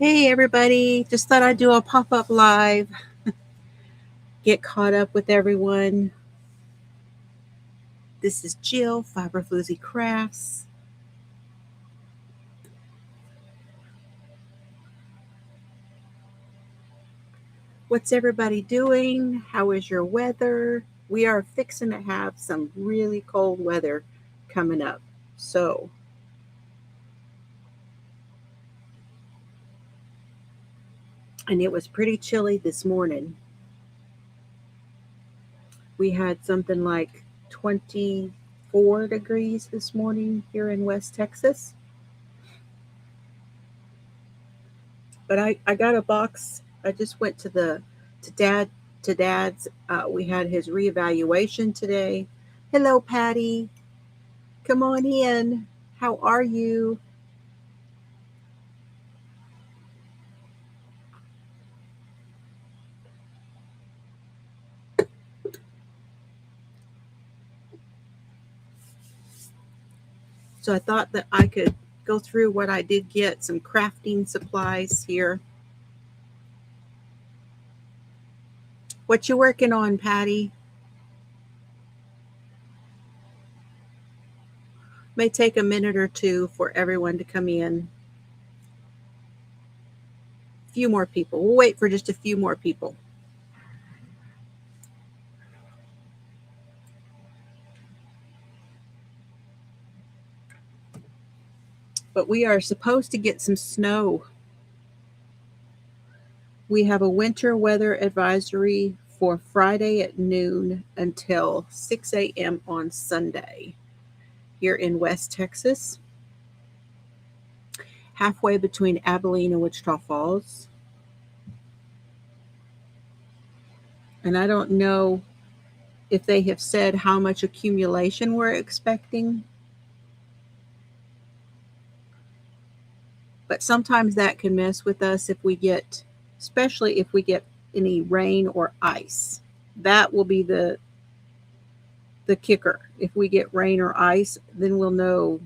Hey everybody, just thought I'd do a pop-up live, get caught up with everyone. This is Jill, FiberFloozieCrafts. What's everybody doing? How is your weather? We are fixing to have some really cold weather coming up. And it was pretty chilly this morning. We had something like 24 degrees this morning here in West Texas. But I got a box. I just went to dad's. We had his reevaluation today. Hello, Patty. Come on in. How are you? So I thought that I could go through what I did get, some crafting supplies here. What you working on, Patty? May take a minute or two for everyone to come in. A few more people. We'll wait for just a few more people. But we are supposed to get some snow. We have a winter weather advisory for Friday at noon until 6 a.m. on Sunday here in West Texas, halfway between Abilene and Wichita Falls. And I don't know if they have said how much accumulation we're expecting, but sometimes that can mess with us especially if we get any rain or ice. That will be the kicker. If we get rain or ice, then we'll know.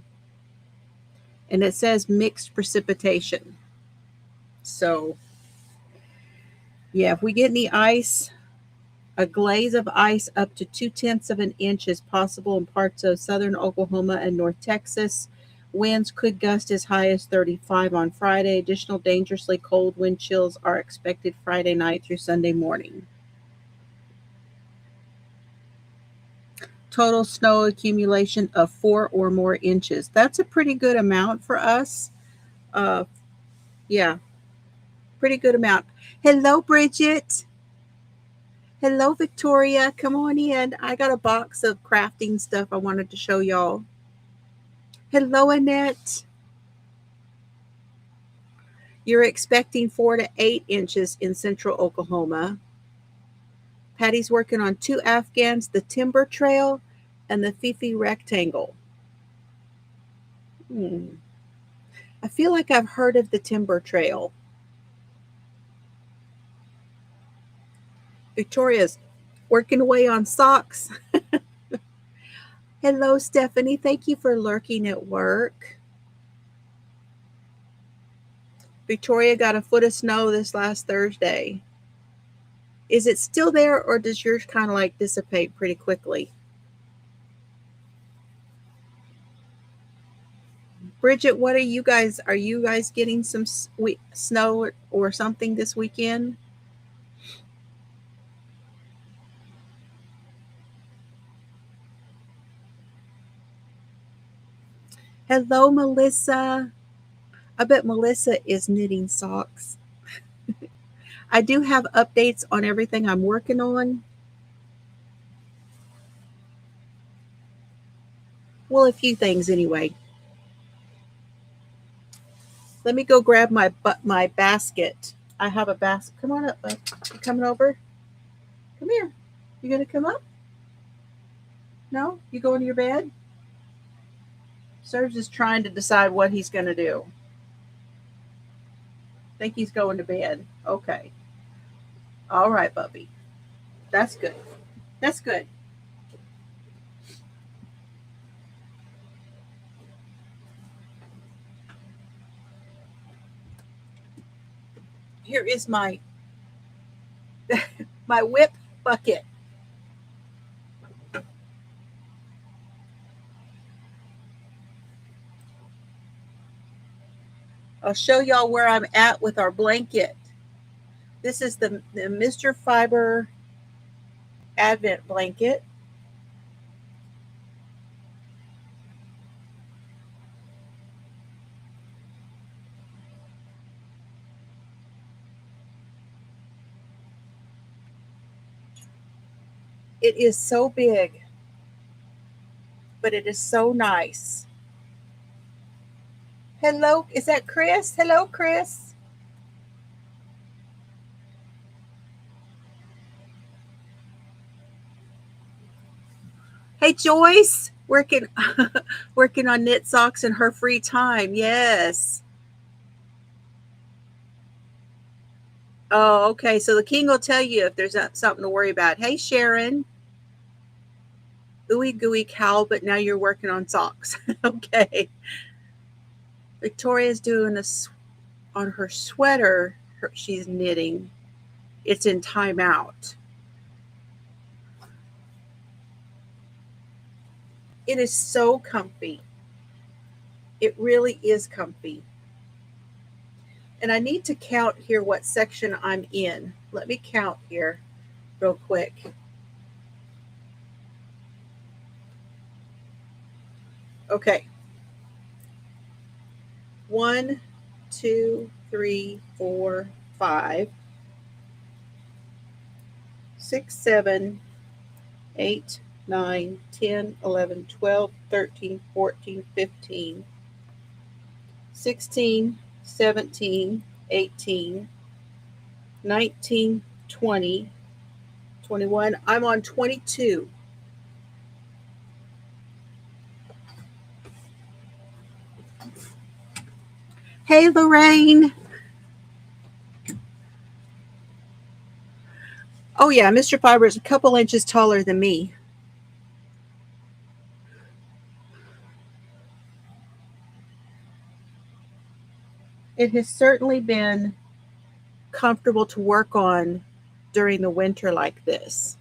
And it says mixed precipitation. So, yeah, if we get any ice, a glaze of ice up to 2/10 of an inch is possible in parts of southern Oklahoma and North Texas. Winds could gust as high as 35 on Friday. Additional dangerously cold wind chills are expected Friday night through Sunday morning. Total snow accumulation of 4 or more inches. That's a pretty good amount for us. Yeah, pretty good amount. Hello, Bridget. Hello, Victoria. Come on in. I got a box of crafting stuff I wanted to show y'all. Hello, Annette. You're expecting 4 to 8 inches in central Oklahoma. Patty's working on 2 Afghans, the Timber Trail and the Fifi Rectangle. I feel like I've heard of the Timber Trail. Victoria's working away on socks. Hello, Stephanie. Thank you for lurking at work. Victoria got a foot of snow this last Thursday. Is it still there, or does yours kind of like dissipate pretty quickly? Bridget, what are you guys getting some snow or something this weekend? Hello, Melissa. I bet Melissa is knitting socks. I do have updates on everything I'm working on. Well, a few things anyway. Let me go grab my basket. I have a basket. Come on up. You coming over? Come here. You gonna come up? No? You going to your bed? Serge is trying to decide what he's gonna do. Think he's going to bed. Okay. All right, Bubby. That's good. That's good. Here is my my whip bucket. I'll show y'all where I'm at with our blanket. This is the Mr. Fiber Advent blanket. It is so big, but it is so nice. Hello, is that Chris? Hello, Chris. Hey, Joyce, working working on knit socks in her free time. Yes. Oh, okay. So the king will tell you if there's something to worry about. Hey, Sharon. Ooey gooey cow, but now you're working on socks. Okay. Victoria's doing on her sweater. She's knitting. It's in timeout. It is so comfy. It really is comfy. And I need to count here what section I'm in. Let me count here real quick. Okay. 1, 2, 3, 4, 5, 6, 7, 8, 9, 10, 11, 12, 13, 14, 15, 16, 17, 18, 19, 20, 21. I'm on 22. Hey, Lorraine. Oh, yeah, Mr. Fiber is a couple inches taller than me. It has certainly been comfortable to work on during the winter like this.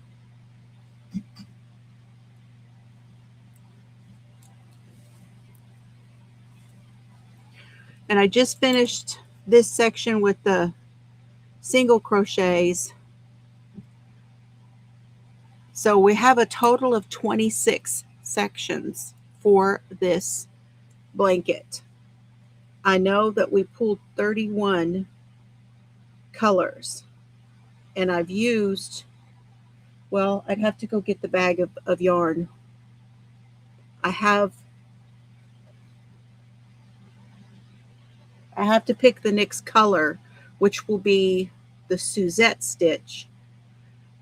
And I just finished this section with the single crochets. So we have a total of 26 sections for this blanket. I know that we pulled 31 colors, and I've used, well, I'd have to go get the bag of yarn. I have to pick the next color, which will be the Suzette stitch,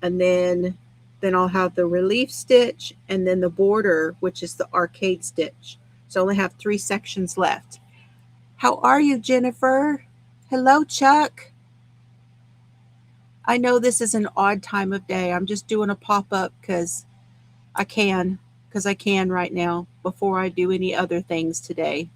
and then I'll have the relief stitch, and then the border, which is the arcade stitch. So I only have 3 sections left. How are you, Jennifer? Hello, Chuck. I know this is an odd time of day. I'm just doing a pop-up because I can right now before I do any other things today.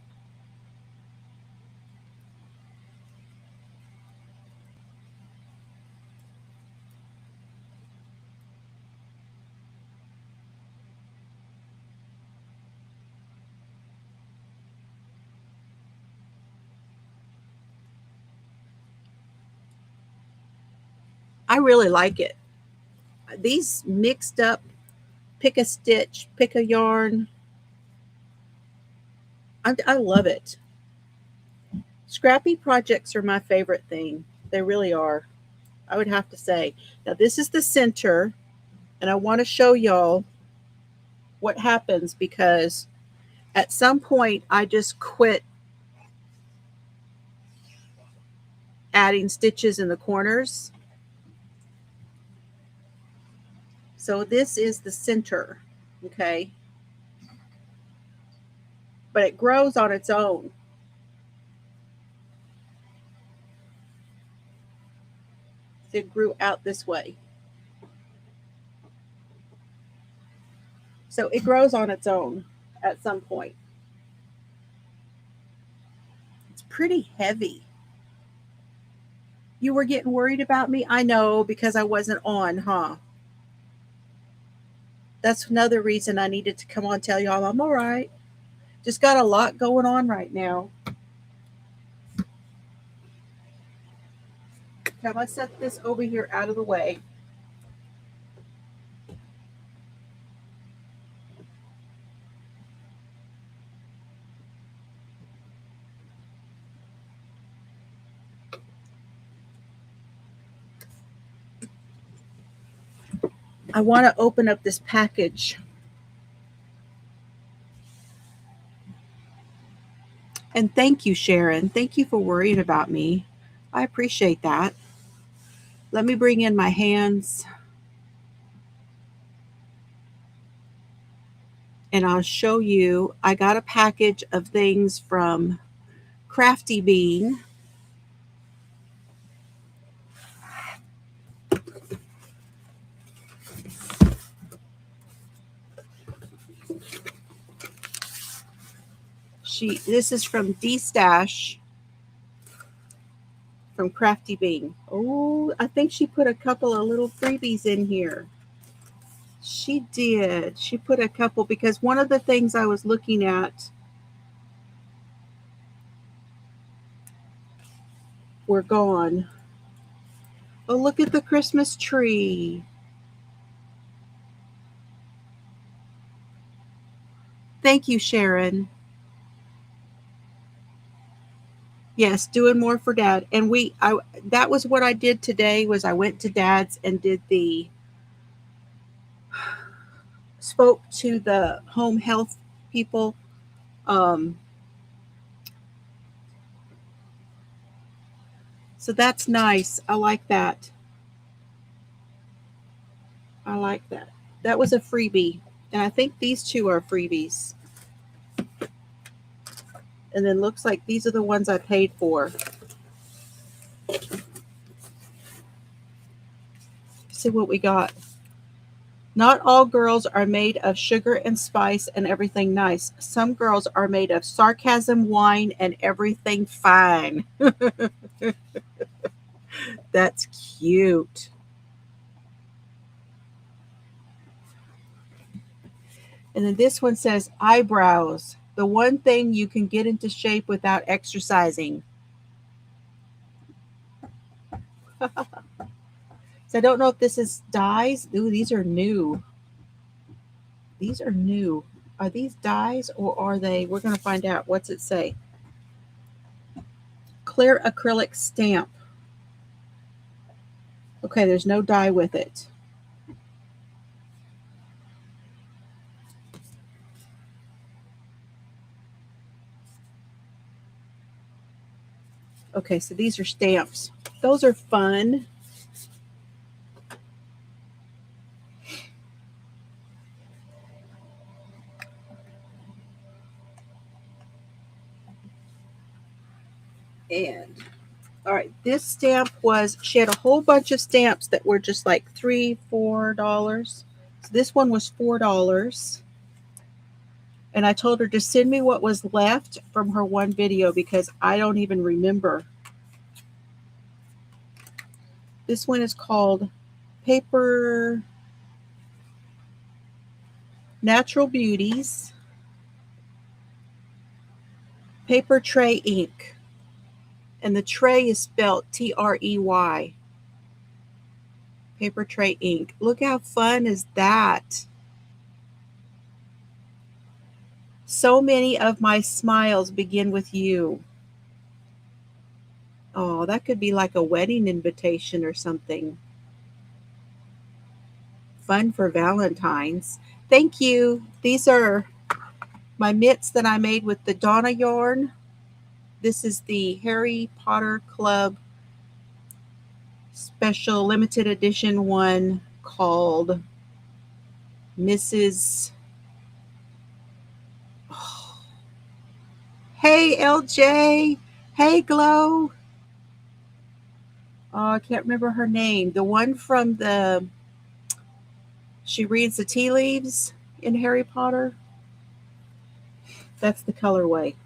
I really like it. These mixed up, pick a stitch, pick a yarn. I love it. Scrappy projects are my favorite thing. They really are. I would have to say. Now this is the center, and I want to show y'all what happens because at some point I just quit adding stitches in the corners. So this is the center, okay? But it grows on its own. It grew out this way. So it grows on its own at some point. It's pretty heavy. You were getting worried about me? I know, because I wasn't on, huh? That's another reason I needed to come on and tell y'all I'm all right. Just got a lot going on right now. Okay, let's set this over here out of the way. I want to open up this package. And thank you, Sharon. Thank you for worrying about me. I appreciate that. Let me bring in my hands and I'll show you. I got a package of things from Crafty Bean. This is from D-Stash from Crafty Bean. Oh, I think she put a couple of little freebies in here. She did. She put a couple because one of the things I was looking at were gone. Oh, look at the Christmas tree. Thank you, Sharon. Yes, doing more for Dad. And that was what I did today. Was I went to Dad's and spoke to the home health people. So that's nice. I like that. I like that. That was a freebie. And I think these two are freebies. And then looks like these are the ones I paid for. See what we got. Not all girls are made of sugar and spice and everything nice. Some girls are made of sarcasm, wine, and everything fine. That's cute. And then this one says eyebrows. The one thing you can get into shape without exercising. So I don't know if this is dyes. Ooh, these are new. These are new. Are these dyes or are they? We're going to find out. What's it say? Clear acrylic stamp. Okay, there's no dye with it. Okay, so these are stamps. Those are fun. And all right, this stamp she had a whole bunch of stamps that were just like $3, $4. So this one was $4. And I told her to send me what was left from her one video because I don't even remember. This one is called Paper Natural Beauties Paper Tray Ink. And the tray is spelled Trey. Paper Tray Ink. Look how fun is that. So many of my smiles begin with you. Oh, that could be like a wedding invitation or something. Fun for Valentine's. Thank you. These are my mitts that I made with the Donna yarn. This is the Harry Potter Club special limited edition one called Mrs. Oh. Hey, LJ. Hey, Glow. Oh, I can't remember her name. The one from she reads the tea leaves in Harry Potter. That's the colorway.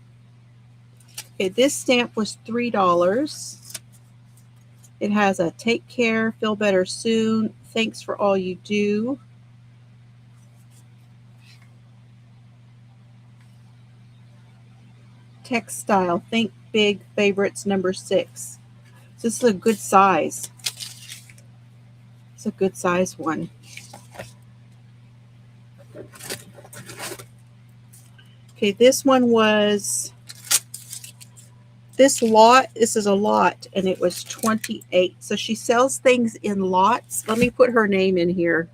Okay, this stamp was $3. It has a take care, feel better soon, thanks for all you do. Textile, think big, favorites number 6. So this is a good size. It's a good size one. Okay, this one was, this is a lot, and it was 28. So she sells things in lots. Let me put her name in here.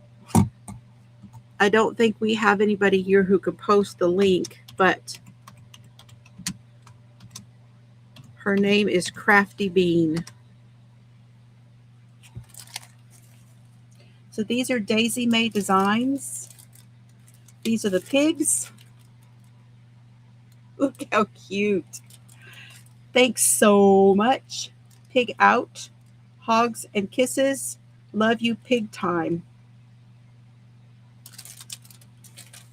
I don't think we have anybody here who could post the link, but her name is Crafty Bean. So these are Daisy May designs. These are the pigs. Look how cute. Thanks so much. Pig out. Hogs and kisses. Love you, pig time.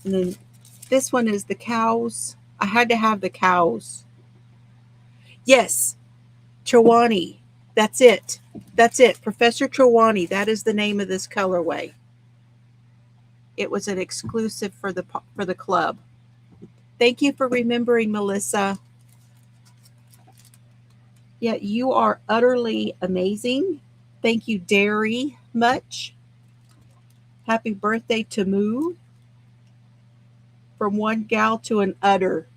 And then this one is the cows. I had to have the cows. Yes, Chawani. That's it. That's it. Professor Chawani. That is the name of this colorway. It was an exclusive for the club. Thank you for remembering, Melissa. Yeah, you are utterly amazing. Thank you, Derry, much. Happy birthday to Moo. From one gal to an udder.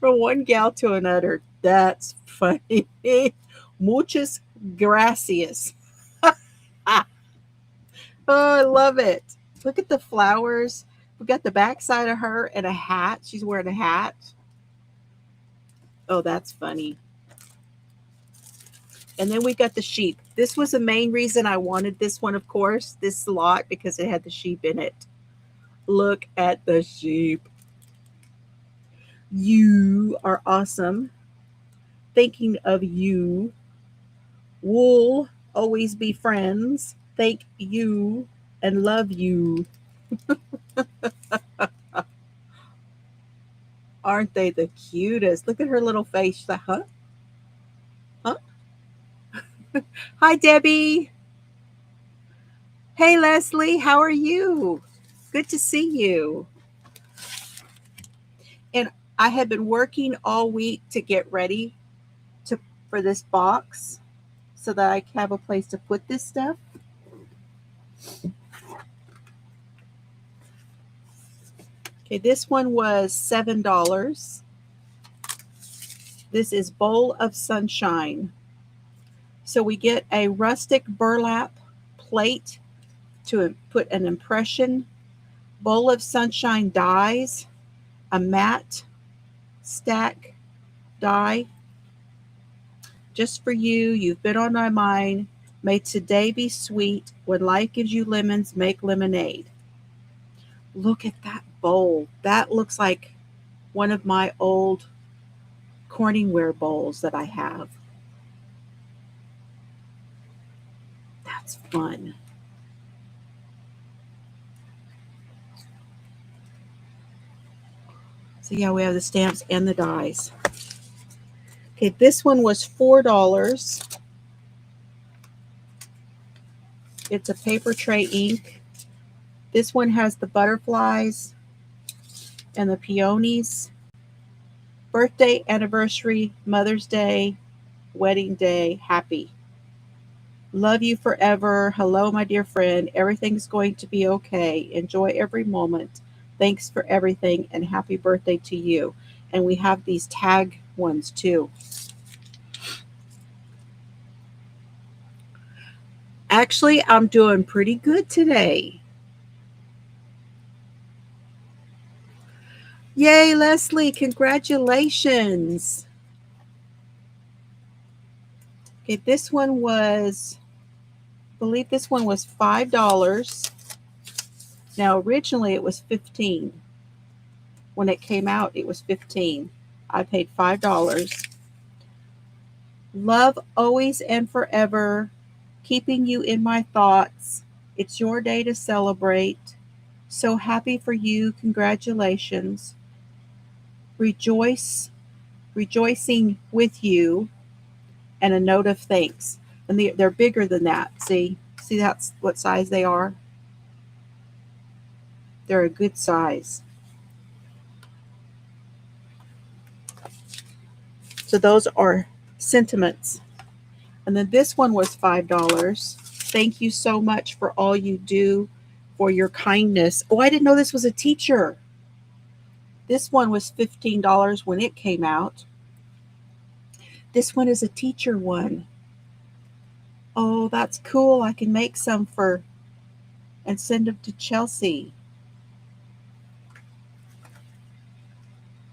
From one gal to an udder. That's funny. Muchas gracias. Oh, I love it. Look at the flowers. We got the backside of her and a hat. She's wearing a hat. Oh, that's funny. And then we got the sheep. This was the main reason I wanted this one, of course, this lot, because it had the sheep in it. Look at the sheep. You are awesome. Thinking of you. We'll always be friends. Thank you and love you. Aren't they the cutest? Look at her little face. She's like, huh? Huh? Hi, Debbie. Hey, Leslie. How are you? Good to see you. And I have been working all week to get ready for this box so that I have a place to put this stuff. Okay, this one was $7. This is Bowl of Sunshine. So we get a rustic burlap plate to put an impression, Bowl of Sunshine dies, a matte stack die. Just for you, you've been on my mind. May today be sweet. When life gives you lemons, make lemonade. Look at that bowl. That looks like one of my old Corningware bowls that I have. That's fun. So yeah, we have the stamps and the dies. Okay, this one was $4. It's a paper tray ink. This one has the butterflies and the peonies. Birthday, anniversary, Mother's Day, wedding day, happy. Love you forever. Hello, my dear friend. Everything's going to be okay. Enjoy every moment. Thanks for everything and happy birthday to you. And we have these tag ones too. Actually, I'm doing pretty good today. Yay, Leslie, congratulations. Okay, this one was, I believe this one was $5. Now, originally it was $15. When it came out, it was $15. I paid $5. Love always and forever, keeping you in my thoughts. It's your day to celebrate. So happy for you. Congratulations. Rejoice rejoicing with you, and a note of thanks. And they're bigger than that. See that's what size they are? They're a good size. So those are sentiments. And then this one was $5. Thank you so much for all you do, for your kindness. Oh, I didn't know this was a teacher. This one was $15 when it came out. This one is a teacher one. Oh, that's cool. I can make some and send them to Chelsea.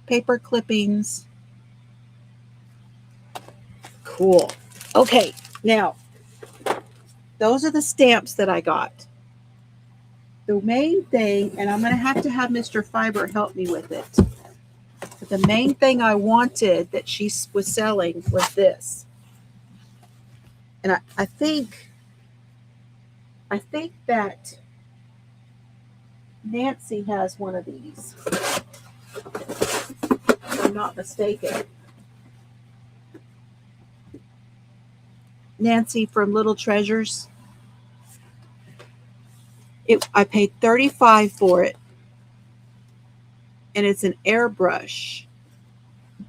Paper clippings. Cool. Okay, now, those are the stamps that I got. The main thing, and I'm going to have Mr. Fiber help me with it, but the main thing I wanted that she was selling was this. And I think that Nancy has one of these, if I'm not mistaken. Nancy from Little Treasures. I paid $35 for it, and it's an airbrush.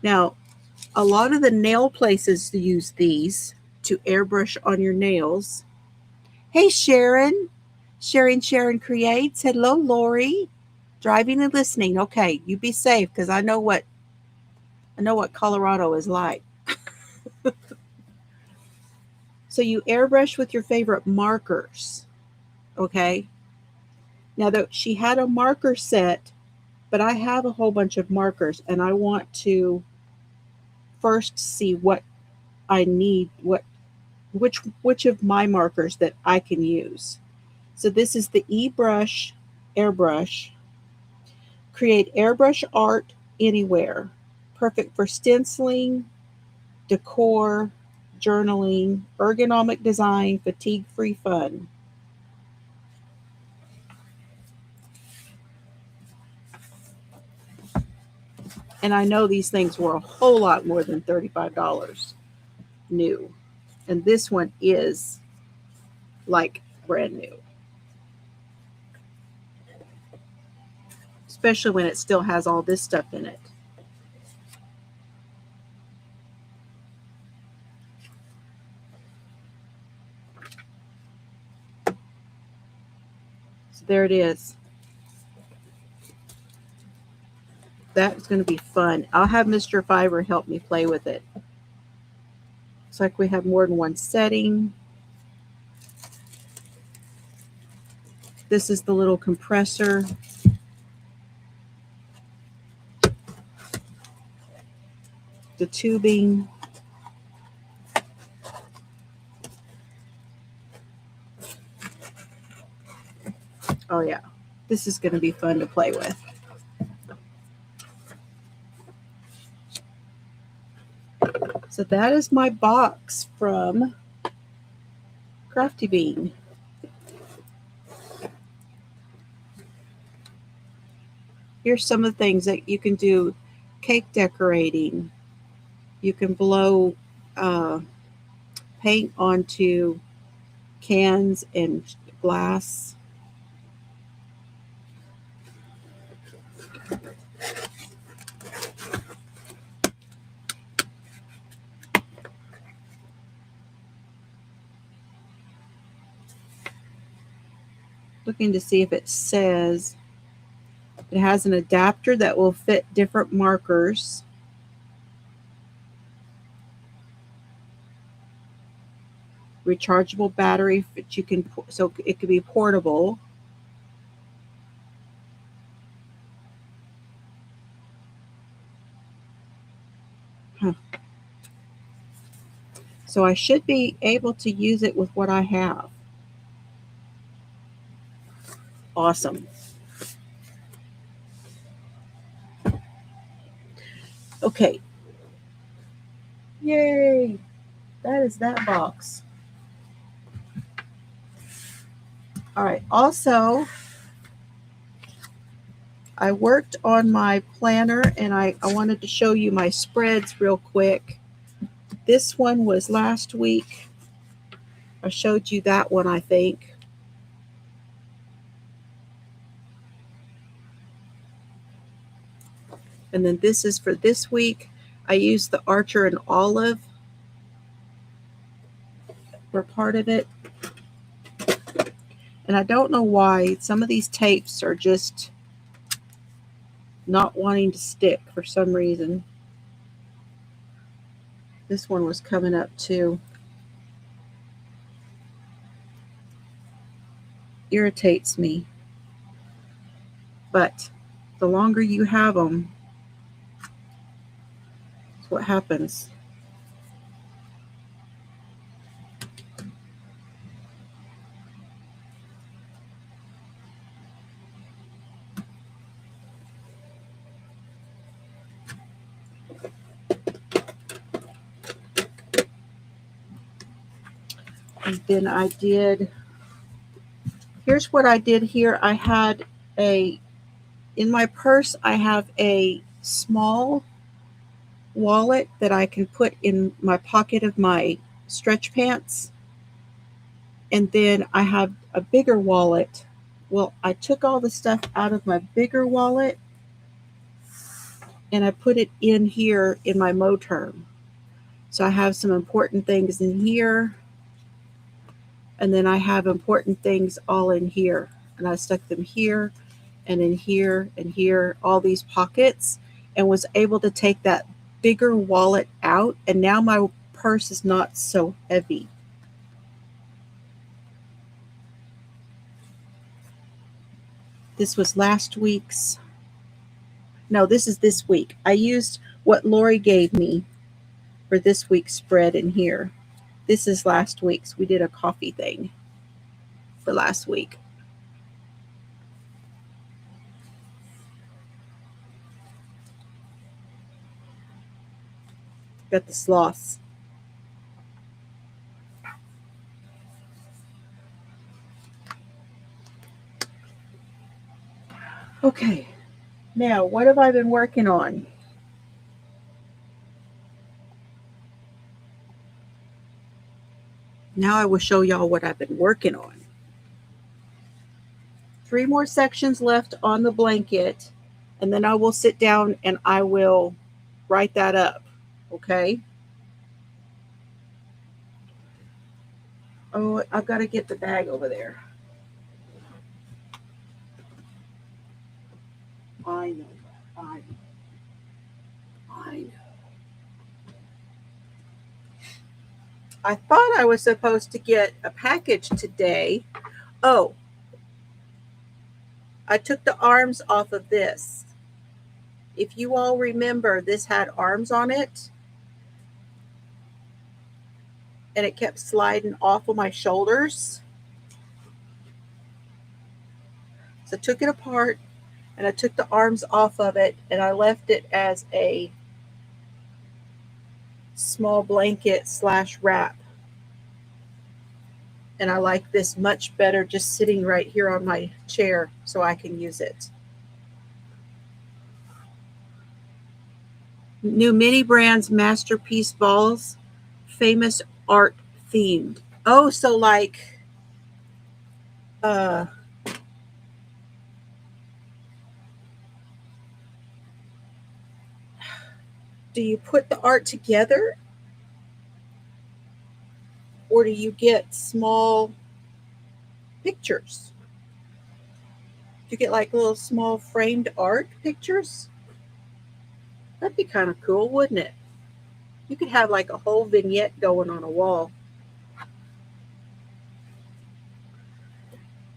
Now, a lot of the nail places use these to airbrush on your nails. Hey, Sharon. Sharon Creates. Hello, Lori. Driving and listening. Okay, you be safe, because I know what Colorado is like. So you airbrush with your favorite markers. Okay. Now, she had a marker set, but I have a whole bunch of markers, and I want to first see what I need, which of my markers that I can use. So this is the eBrush airbrush. Create airbrush art anywhere. Perfect for stenciling, decor, journaling, ergonomic design, fatigue-free fun. And I know these things were a whole lot more than $35 new. And this one is like brand new. Especially when it still has all this stuff in it. So there it is. That's going to be fun. I'll have Mr. Fiber help me play with it. Looks like we have more than one setting. This is the little compressor. The tubing. Oh yeah, this is going to be fun to play with. So that is my box from Crafty Bean. Here's some of the things that you can do. Cake decorating. You can blow paint onto cans and glass. Looking to see if it says it has an adapter that will fit different markers. Rechargeable battery that you can, so it could be portable. So I should be able to use it with what I have. Awesome. Okay. Yay. That is that box. All right. Also, I worked on my planner, and I wanted to show you my spreads real quick. This one was last week. I showed you that one, I think. And then this is for this week. I used the Archer and Olive for part of it. And I don't know why some of these tapes are just not wanting to stick for some reason. This one was coming up too. Irritates me. But the longer you have them, that's what happens. And then I did, here's what I did here. I had in my purse, I have a small wallet that I can put in my pocket of my stretch pants. And then I have a bigger wallet. Well, I took all the stuff out of my bigger wallet and I put it in here in my Moterm. So I have some important things in here. And then I have important things all in here. And I stuck them here and in here and here, all these pockets, and was able to take that bigger wallet out. And now my purse is not so heavy. This was last week's. No, this is this week. I used what Lori gave me for this week's spread in here. This is last week's. We did a coffee thing for last week. Got the sloths. Okay, now what have I been working on? Now I will show y'all what I've been working on. 3 more sections left on the blanket, and then I will sit down and I will write that up, okay? Oh, I've got to get the bag over there. I know. I thought I was supposed to get a package today. Oh, I took the arms off of this. If you all remember, this had arms on it. And it kept sliding off of my shoulders. So I took it apart and I took the arms off of it and I left it as a small blanket / wrap. And I like this much better just sitting right here on my chair so I can use it. New mini brands, Masterpiece Balls, famous art themed. Oh, so like do you put the art together? Or do you get small pictures? Do you get like little small framed art pictures? That'd be kind of cool, wouldn't it? You could have like a whole vignette going on a wall.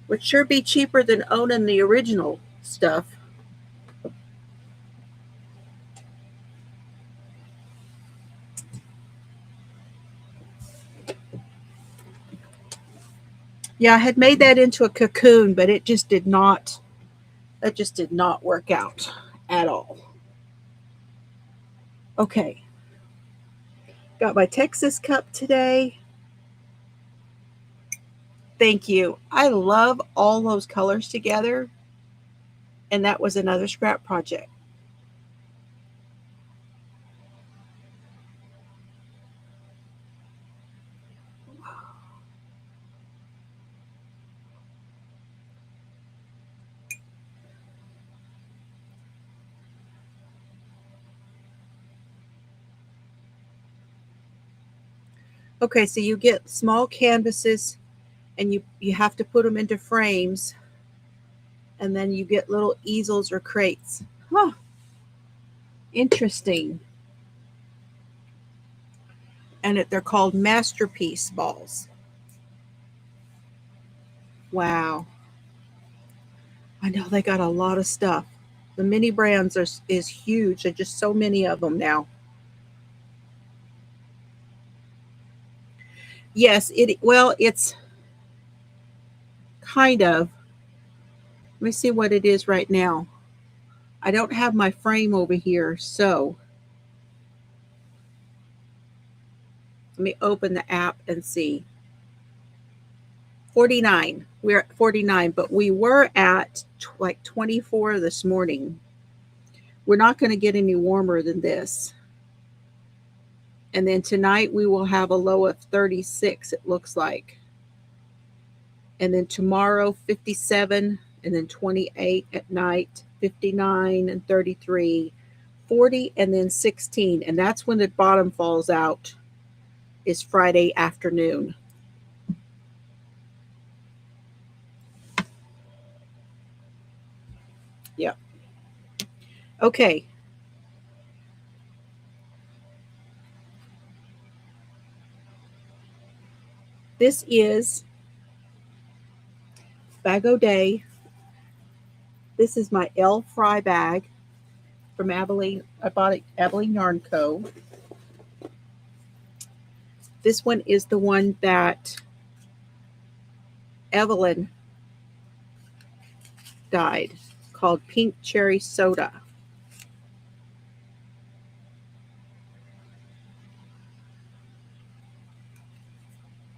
Would sure be cheaper than owning the original stuff. Yeah, I had made that into a cocoon, but it just did not, that just did not work out at all. Okay. Got my Texas cup today. Thank you. I love all those colors together. And that was another scrap project. Okay, so you get small canvases and you have to put them into frames, and then you get little easels or crates. Huh. Interesting. And they're called masterpiece balls. Wow. I know they got a lot of stuff. The mini brands is huge. There's just so many of them now. Yes, it's kind of. Let me see what it is right now. I don't have my frame over here, so let me open the app and see. 49. We're at 49, but we were at like 24 this morning. We're not going to get any warmer than this. And then tonight we will have a low of 36, it looks like. And then tomorrow, 57, and then 28 at night, 59 and 33, 40, and then 16. And that's when the bottom falls out, is Friday afternoon. Yeah. Okay. This is Bag O' Day. This is my L Fry bag from Abilene. I bought it at Abilene Yarn Co. This one is the one that Evelyn dyed, called Pink Cherry Soda.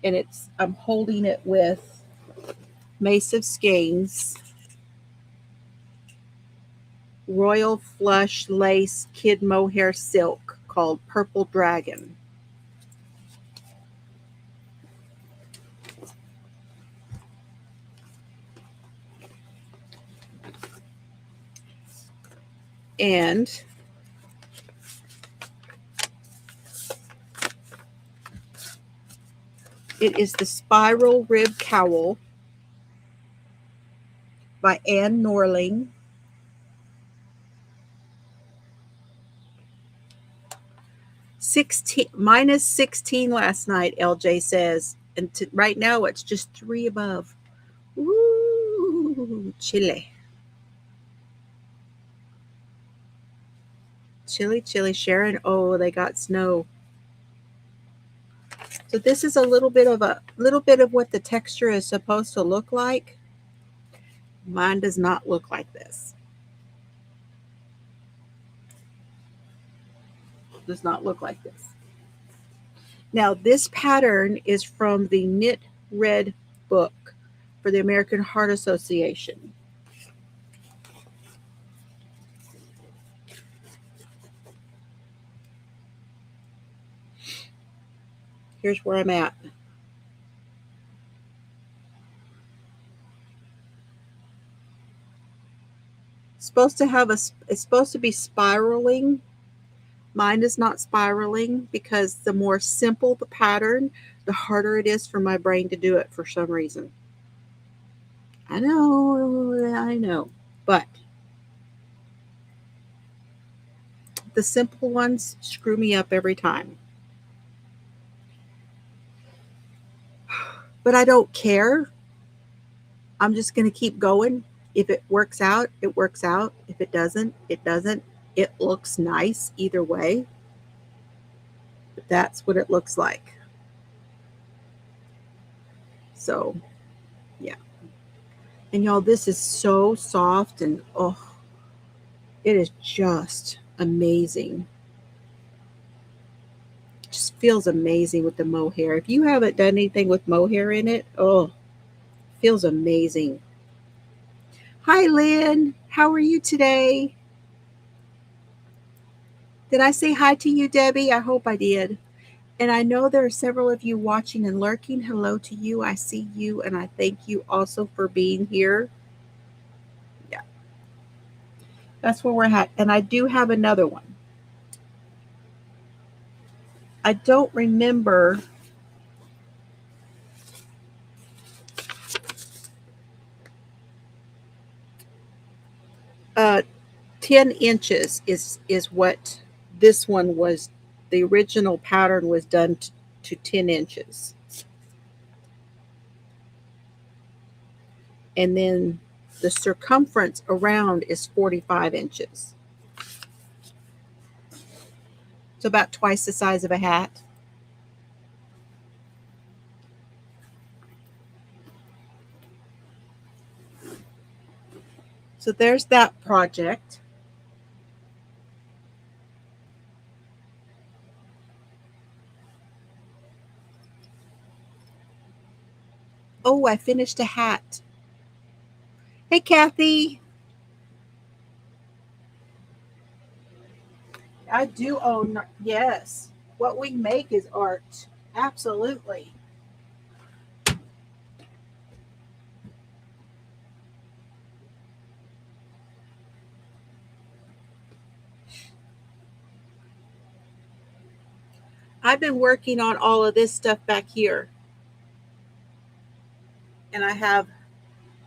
And I'm holding it with Massive Skeins Royal Flush Lace Kid Mohair Silk called Purple Dragon. And it is the Spiral Rib Cowl by Anne Norling. -16 last night, LJ says. And right now it's just 3 above. Ooh, chilly. Chilly, Sharon. Oh, they got snow. So this is a little bit of what the texture is supposed to look like. Mine does not look like this. Does not look like this. Now this pattern is from the Knit Red book for the American Heart Association. Here's where I'm at. It's supposed to be spiraling. Mine is not spiraling because the more simple the pattern, the harder it is for my brain to do it for some reason. I know. But the simple ones screw me up every time. But I don't care. I'm just going to keep going. If it works out, it works out. If it doesn't, it doesn't. It looks nice either way. But that's what it looks like. So, yeah. And y'all, this is so soft and oh, it is just amazing. Just feels amazing with the mohair. If you haven't done anything with mohair in it, oh, feels amazing. Hi, Lynn. How are you today? Did I say hi to you, Debbie? I hope I did. And I know there are several of you watching and lurking. Hello to you. I see you, and I thank you also for being here. Yeah, that's where we're at. And I do have another one. I don't remember. uh, 10 inches is what this one was. The original pattern was done to 10 inches. And then the circumference around is 45 inches. So about twice the size of a hat. So there's that project. Oh, I finished a hat. Hey, Kathy. I do own, yes. What we make is art. Absolutely. I've been working on all of this stuff back here. And I have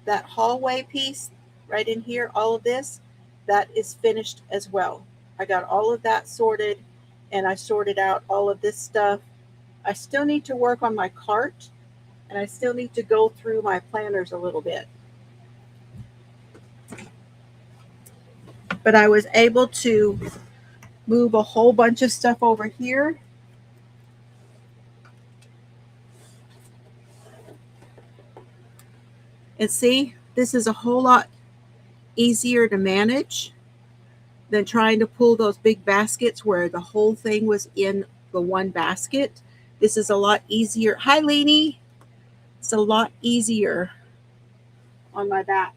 that hallway piece right in here, all of this, that is finished as well. I got all of that sorted, and I sorted out all of this stuff. I still need to work on my cart, and I still need to go through my planners a little bit. But I was able to move a whole bunch of stuff over here. And see, this is a whole lot easier to manage than trying to pull those big baskets where the whole thing was in the one basket. This is a lot easier. Hi, Lainey. It's a lot easier on my back.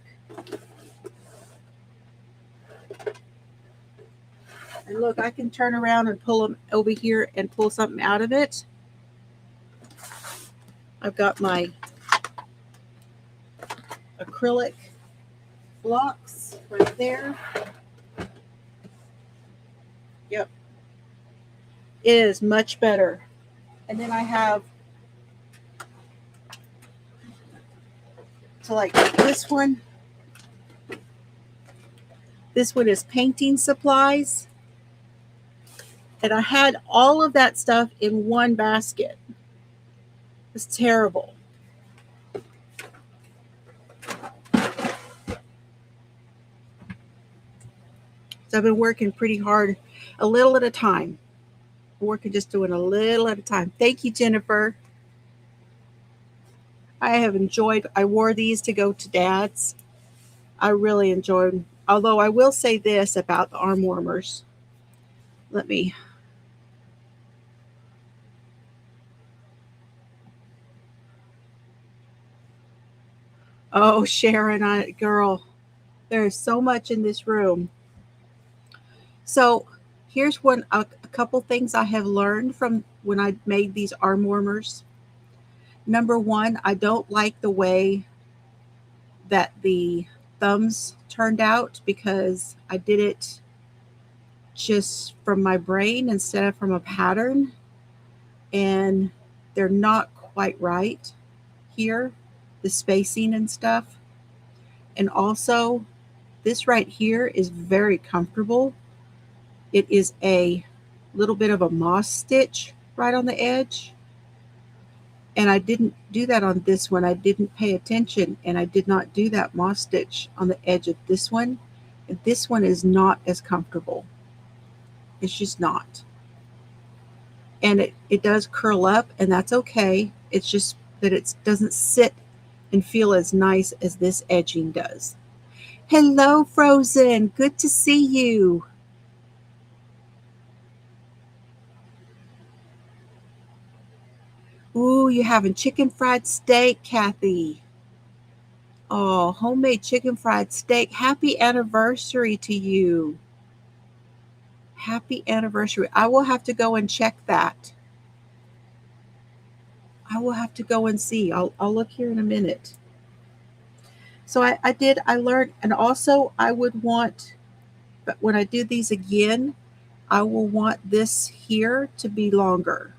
And look, I can turn around and pull them over here and pull something out of it. I've got my acrylic blocks right there. Yep. It is much better. And then I have, so like this one. This one is painting supplies. And I had all of that stuff in one basket. It's terrible. So I've been working pretty hard, a little at a time. Working just doing a little at a time. Thank you, Jennifer. I have enjoyed, I wore these to go to Dad's. I really enjoyed, although I will say this about the arm warmers. Let me. Oh, Sharon, girl, there is so much in this room. So here's a couple things I have learned from when I made these arm warmers. Number one, I don't like the way that the thumbs turned out because I did it just from my brain instead of from a pattern, and they're not quite right here, the spacing and stuff. And also, this right here is very comfortable. It is a little bit of a moss stitch right on the edge. And I didn't do that on this one. I didn't pay attention, and I did not do that moss stitch on the edge of this one. And this one is not as comfortable. It's just not. And it does curl up, and that's okay. It's just that it doesn't sit and feel as nice as this edging does. Hello, Frozen. Good to see you. Ooh, you having chicken fried steak, Kathy. Oh, homemade chicken fried steak. Happy anniversary to you. Happy anniversary. I will have to go and check that. I will have to go and see. I'll look here in a minute. So I learned, and also I would want, but when I do these again, I will want this here to be longer.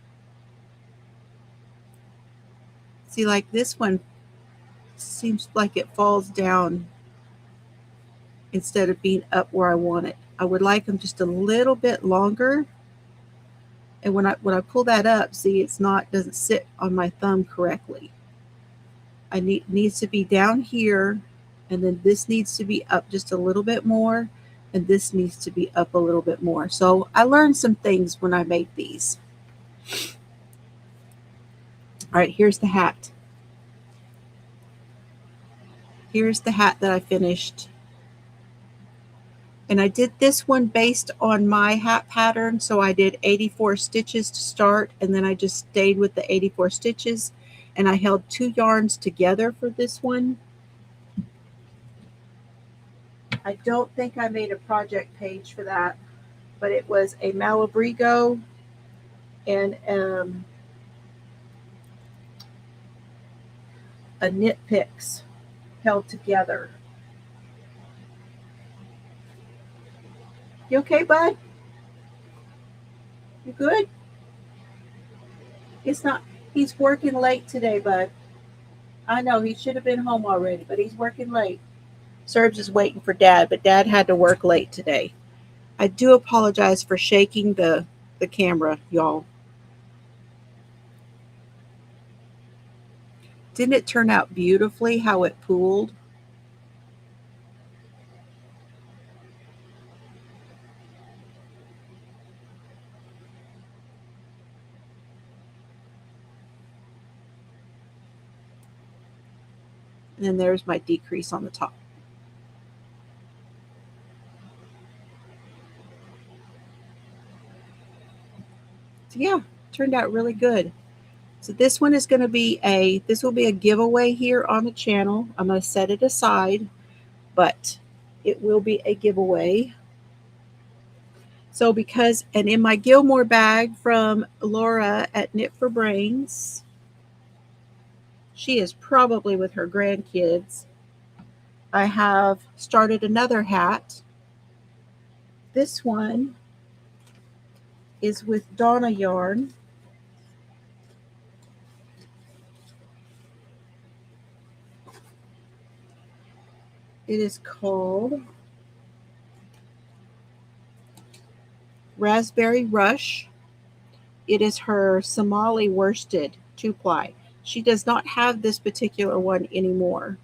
See, like this one seems like it falls down instead of being up where I want it. I would like them just a little bit longer. And when I pull that up, see, it's not, doesn't sit on my thumb correctly. Needs to be down here, and then this needs to be up just a little bit more, and this needs to be up a little bit more. So I learned some things when I made these. All right, here's the hat. Here's the hat that I finished. And I did this one based on my hat pattern. So I did 84 stitches to start, and then I just stayed with the 84 stitches, and I held 2 yarns together for this one. I don't think I made a project page for that, but it was a Malabrigo and a Knit Picks held together. You okay, bud? You good? It's not, he's working late today, bud. I know he should have been home already, but he's working late. Serbs is waiting for Dad, but Dad had to work late today. I do apologize for shaking the camera, y'all. Didn't it turn out beautifully how it pooled? And then there's my decrease on the top. So yeah, turned out really good. So this one is going to be this will be a giveaway here on the channel. I'm going to set it aside, but it will be a giveaway. So and in my Gilmore bag from Laura at Knit for Brains, she is probably with her grandkids, I have started another hat. This one is with Donna yarn. It is called Raspberry Rush. It is her Somali worsted 2-ply. She does not have this particular one anymore.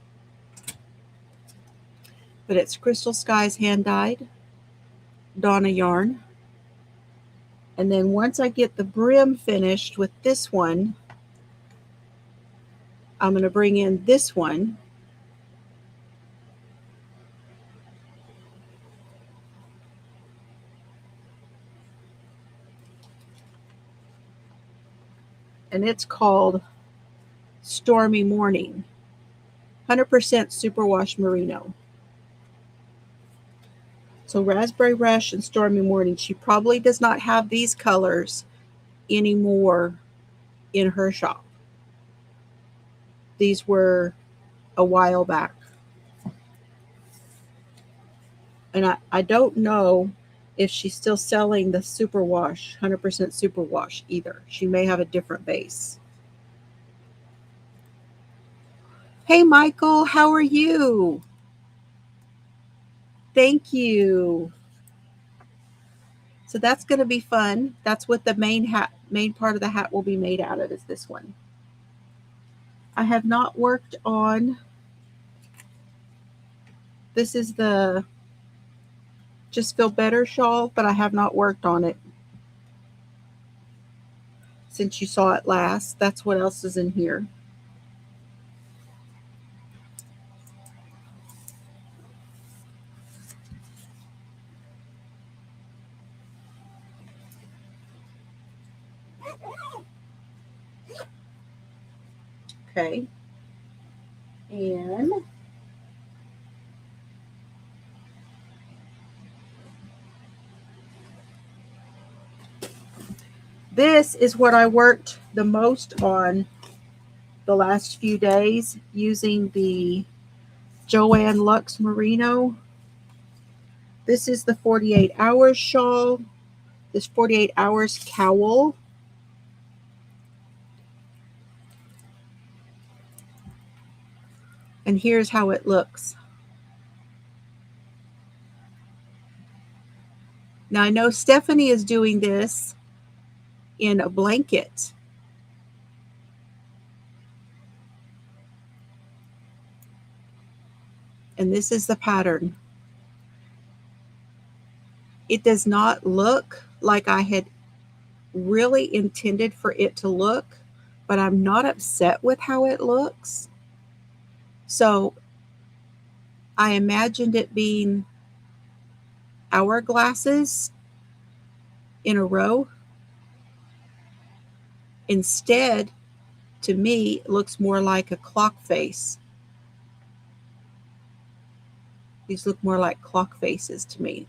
But it's Crystal Skies hand dyed, Donna yarn. And then once I get the brim finished with this one, I'm going to bring in this one. And it's called Stormy Morning, 100% superwash merino. So Raspberry Rush and Stormy Morning. She probably does not have these colors anymore in her shop. These were a while back. And I don't know if she's still selling the superwash, 100% superwash either. She may have a different base. Hey, Michael, how are you? Thank you. So that's going to be fun. That's what the main part of the hat will be made out of, is this one. I have not worked on, this is the Just Feel Better shawl, but I have not worked on it since you saw it last. That's what else is in here. Okay. And This is what I worked the most on the last few days, using the Joanne Luxe Merino. This is the 48 hours shawl, this 48 hours cowl. And here's how it looks. Now I know Stephanie is doing this in a blanket. And this is the pattern. It does not look like I had really intended for it to look, but I'm not upset with how it looks. So I imagined it being hourglasses in a row. Instead, to me, it looks more like a clock face. These look more like clock faces to me.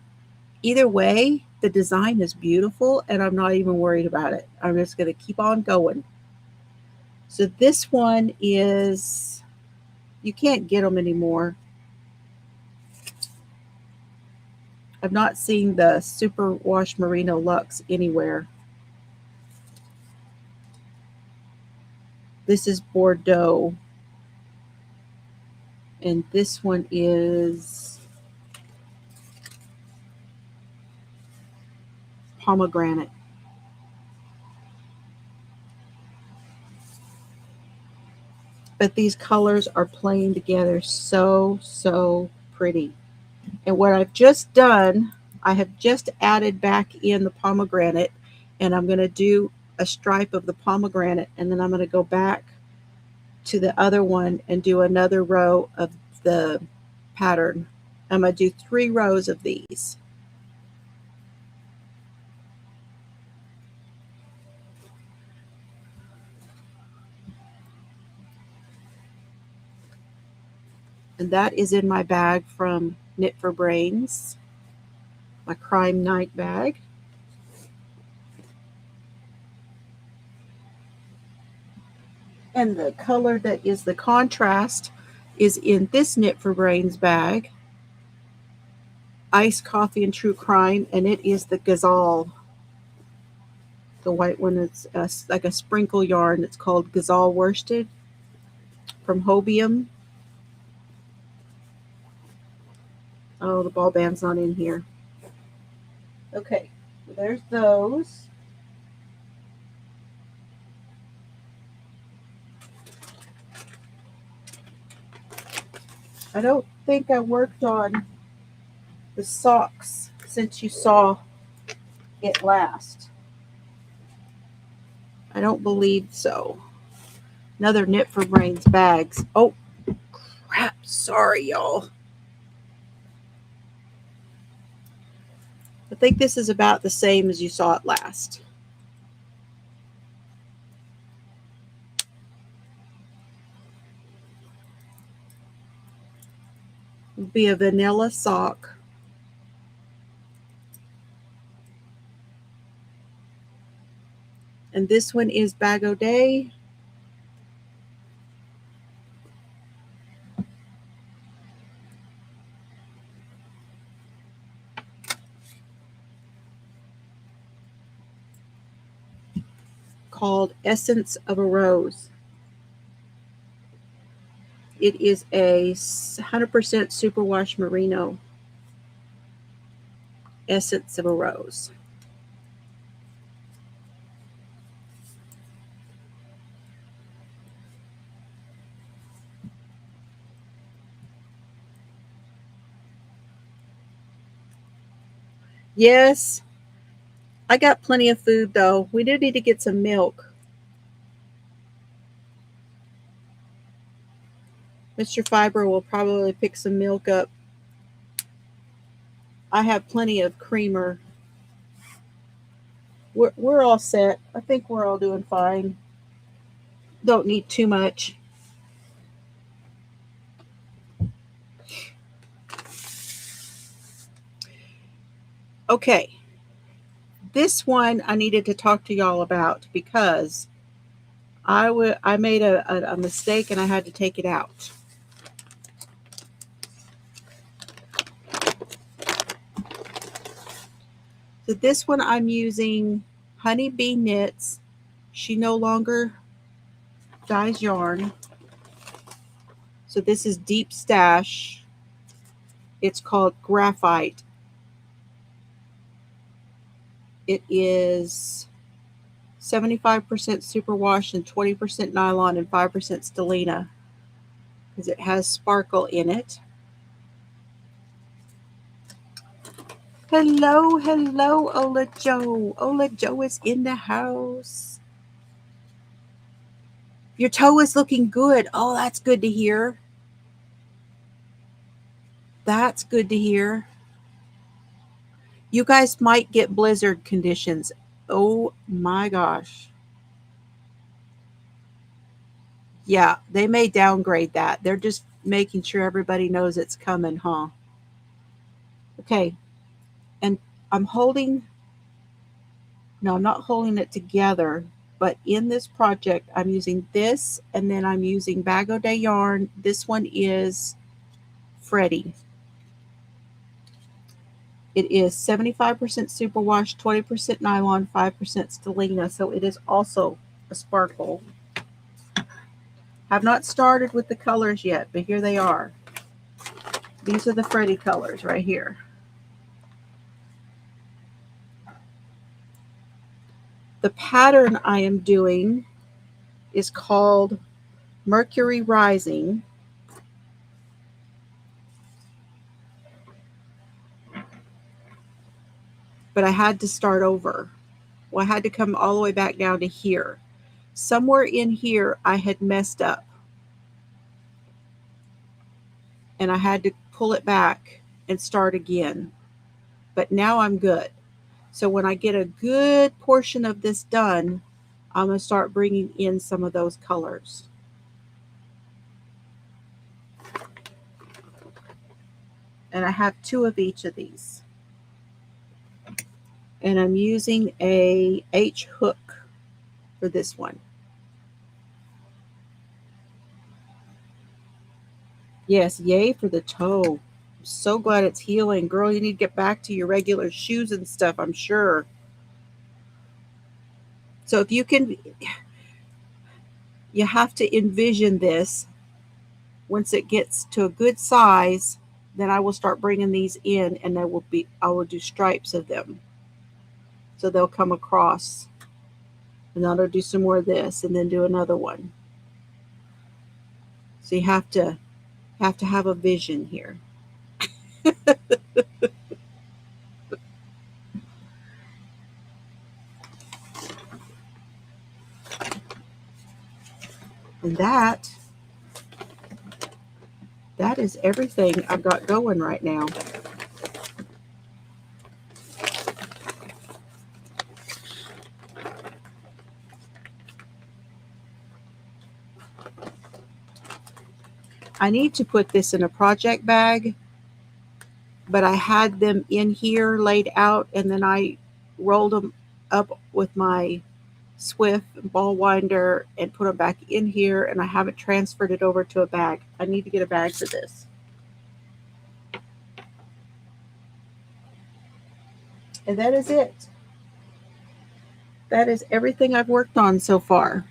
Either way, the design is beautiful and I'm not even worried about it. I'm just going to keep on going. So this one is, you can't get them anymore. I've not seen the Superwash Merino Luxe anywhere. This is Bordeaux. And this one is pomegranate. But these colors are playing together so pretty. And what I've just done, I have just added back in the pomegranate, and I'm going to do a stripe of the pomegranate, and then I'm going to go back to the other one and do another row of the pattern. I'm going to do 3 rows of these. And that is in my bag from Knit for Brains, my Crime Night bag. And the color that is the contrast is in this Knit for Brains bag, Iced Coffee and True Crime, and it is the Gazelle. The white one is like a sprinkle yarn. It's called Gazelle Worsted from Hobium. Oh, the ball band's not in here. Okay, so there's those. I don't think I worked on the socks since you saw it last. I don't believe so. Another Knit for Brains bags. Oh, crap. Sorry, y'all. I think this is about the same as you saw it last. It'll be a vanilla sock. And this one is Bag O' Day. Called Essence of a Rose. It is a 100% superwash merino. Essence of a Rose. Yes, I got plenty of food though. We do need to get some milk. Mr. Fiber will probably pick some milk up. I have plenty of creamer. We're all set. I think we're all doing fine. Don't need too much. Okay. This one I needed to talk to y'all about because I made a mistake and I had to take it out. So this one I'm using Honeybee Knits. She no longer dyes yarn. So this is Deep Stash. It's called Graphite. It is 75% superwash and 20% nylon and 5% stellina because it has sparkle in it. Hello, hello, Ola Joe. Ola Joe is in the house. Your toe is looking good. Oh, that's good to hear. That's good to hear. You guys might get blizzard conditions. Oh my gosh. Yeah, they may downgrade that. They're just making sure everybody knows it's coming, huh? Okay. And I'm not holding it together, but in this project, I'm using this and then I'm using Bag O' Day yarn. This one is Freddie. It is 75% superwash, 20% nylon, 5% stellina. So it is also a sparkle. Have not started with the colors yet, but here they are. These are the Freddie colors right here. The pattern I am doing is called Mercury Rising. But I had to start over. Well, I had to come all the way back down to here. Somewhere in here, I had messed up. And I had to pull it back and start again. But now I'm good. So when I get a good portion of this done, I'm going to start bringing in some of those colors. And I have 2 of each of these. And I'm using a H hook for this one. Yes, yay for the toe. I'm so glad it's healing. Girl, you need to get back to your regular shoes and stuff, I'm sure. So if you can, you have to envision this. Once it gets to a good size, then I will start bringing these in and I will do stripes of them. So they'll come across. And then I'll do some more of this and then do another one. So you have to have a vision here. And that is everything I've got going right now. I need to put this in a project bag, but I had them in here laid out and then I rolled them up with my Swift ball winder and put them back in here, and I haven't transferred it over to a bag. I need to get a bag for this. And that is it. That is everything I've worked on so far.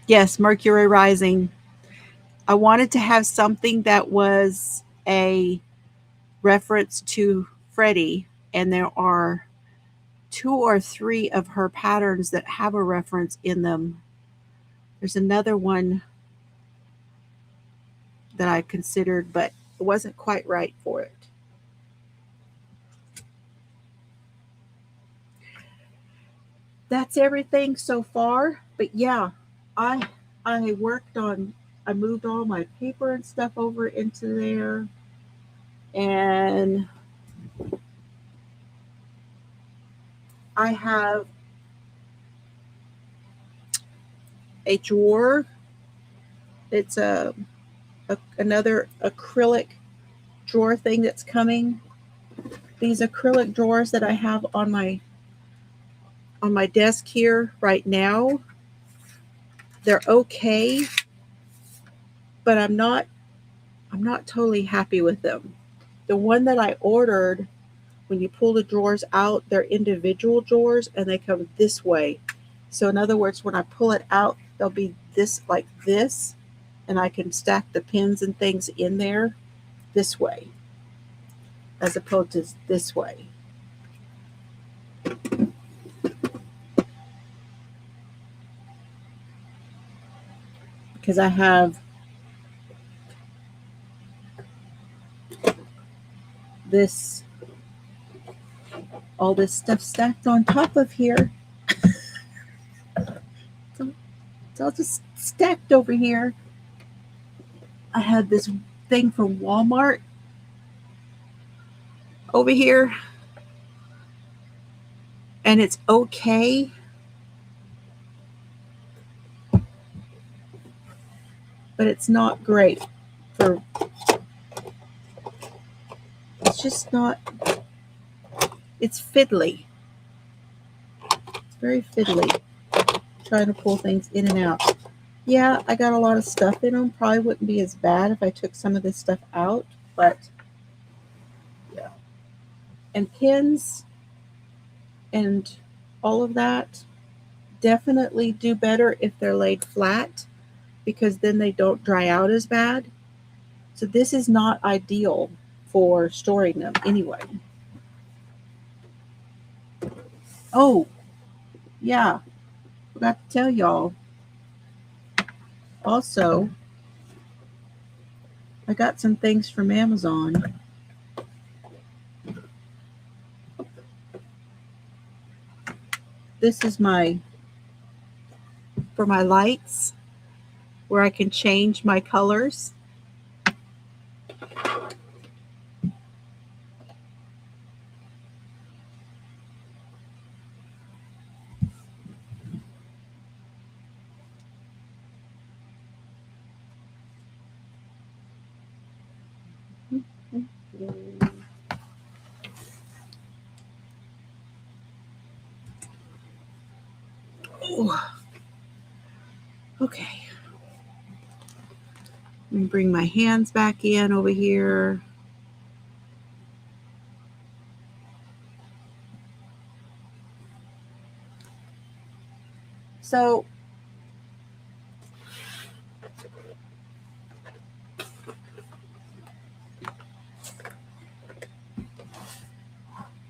Yes, Mercury Rising. I wanted to have something that was a reference to Freddie, and there are 2 or 3 of her patterns that have a reference in them. There's another one that I considered, but it wasn't quite right for it. That's everything so far. But yeah, I moved all my paper and stuff over into there, and I have a drawer. It's another acrylic drawer thing that's coming. These acrylic drawers that I have on my desk here right now, they're okay, but I'm not totally happy with them. The one that I ordered, when you pull the drawers out, they're individual drawers and they come this way. So in other words, when I pull it out, they'll be this, like this, and I can stack the pins and things in there this way, as opposed to this way. Because I have this, all this stuff stacked on top of here. It's all just stacked over here. I had this thing from Walmart over here, and it's okay, but it's not great for, it's just not, it's fiddly. It's very fiddly, trying to pull things in and out. Yeah, I got a lot of stuff in them. Probably wouldn't be as bad if I took some of this stuff out, but yeah. And pins and all of that definitely do better if they're laid flat, because then they don't dry out as bad. So this is not ideal for storing them anyway. Oh, yeah, forgot to tell y'all. Also, I got some things from Amazon. This is for my lights, where I can change my colors. Okay. Let me bring my hands back in over here. So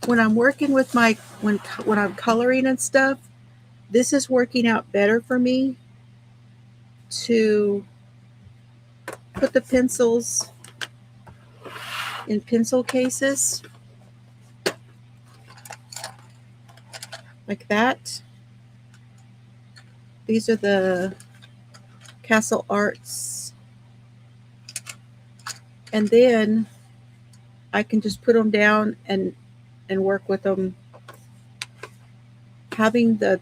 when I'm working with when I'm coloring and stuff, this is working out better for me to put the pencils in pencil cases like that. These are the Castle Arts, and then I can just put them down and work with them. Having the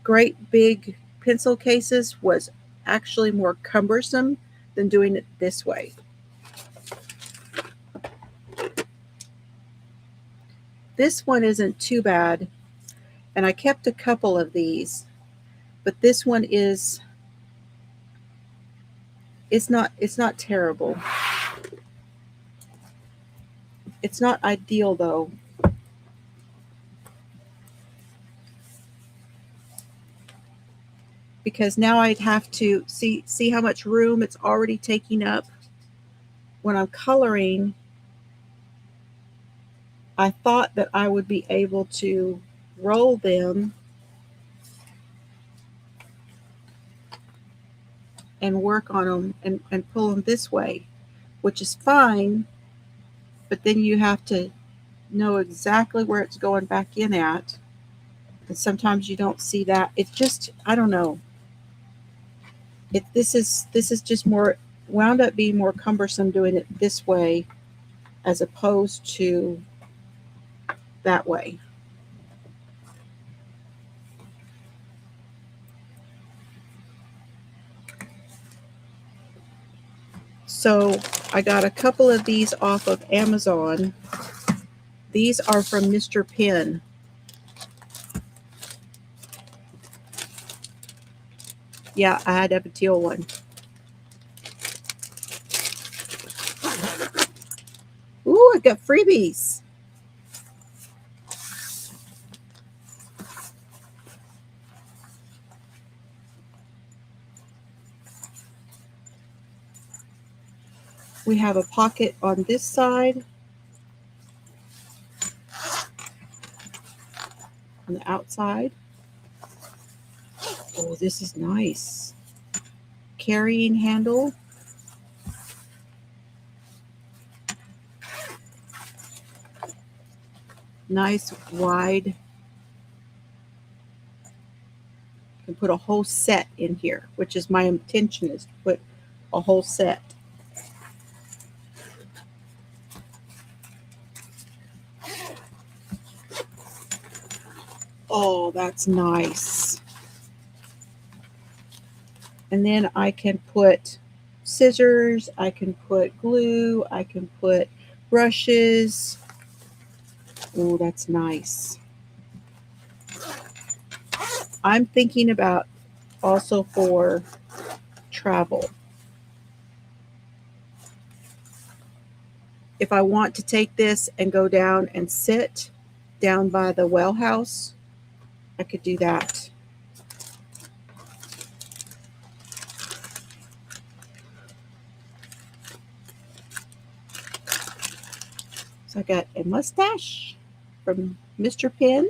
great big pencil cases was actually more cumbersome than doing it this way. This one isn't too bad, and I kept a couple of these, but this one is, it's not terrible. It's not ideal though. Because now I'd have to see how much room it's already taking up. When I'm coloring, I thought that I would be able to roll them and work on them and pull them this way, which is fine, but then you have to know exactly where it's going back in at. And sometimes you don't see that. It's just, I don't know. This is just more, wound up being more cumbersome doing it this way as opposed to that way. So I got a couple of these off of Amazon. These are from Mr. Penn. Yeah, I had to have a teal one. Ooh, I got freebies. We have a pocket on this side. On the outside. Oh, this is nice. Carrying handle. Nice wide. You can put a whole set in here, which is my intention, is to put a whole set. Oh, that's nice. And then I can put scissors, I can put glue, I can put brushes. Oh, that's nice. I'm thinking about also for travel. If I want to take this and go down and sit down by the well house, I could do that. So I got a mustache from Mr. Penn,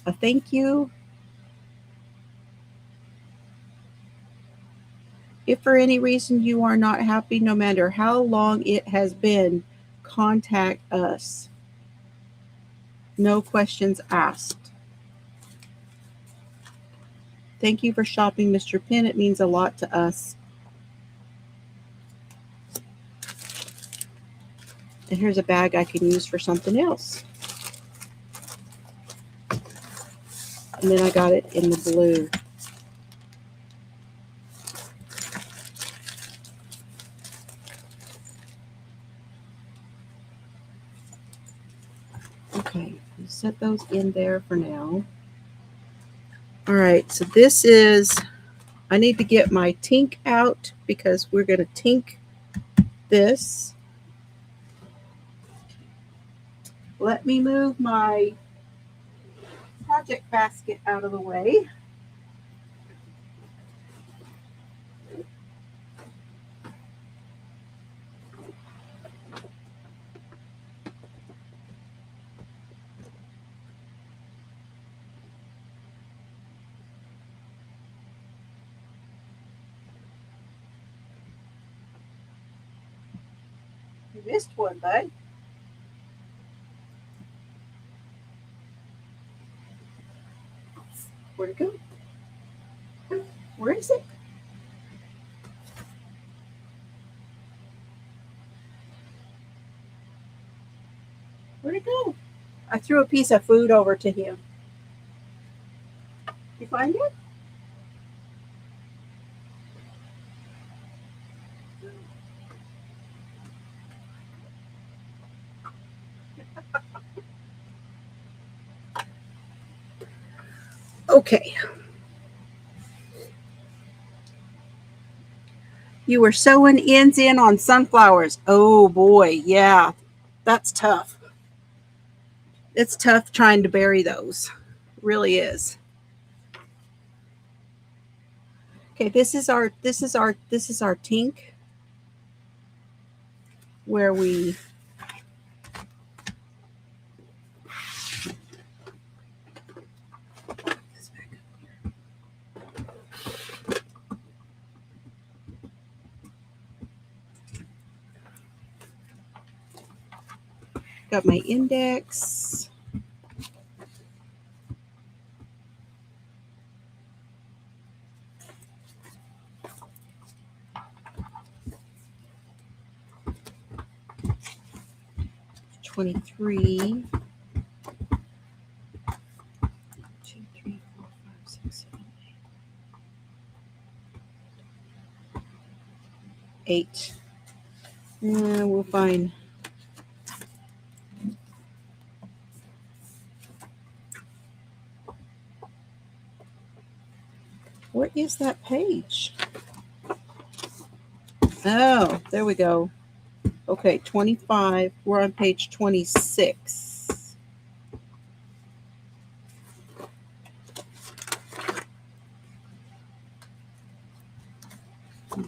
a thank you. If for any reason you are not happy, no matter how long it has been, contact us. No questions asked. Thank you for shopping, Mr. Penn. It means a lot to us. And here's a bag I can use for something else. And then I got it in the blue. Okay, set those in there for now. All right, so this is, I need to get my tink out because we're going to tink this. Let me move my project basket out of the way. You missed one, bud. Where'd it go? Where is it? Where'd it go? I threw a piece of food over to him. You find it? Okay. You were sewing ends in on sunflowers. Oh boy, yeah, that's tough. It's tough trying to bury those. It really is. Okay, this is our tink where we got my index. $23. 2, 3, 4, 5, 6, 7, 8. 8. We'll find. Where is that page? Oh, there we go. Okay, 25. We're on page 26.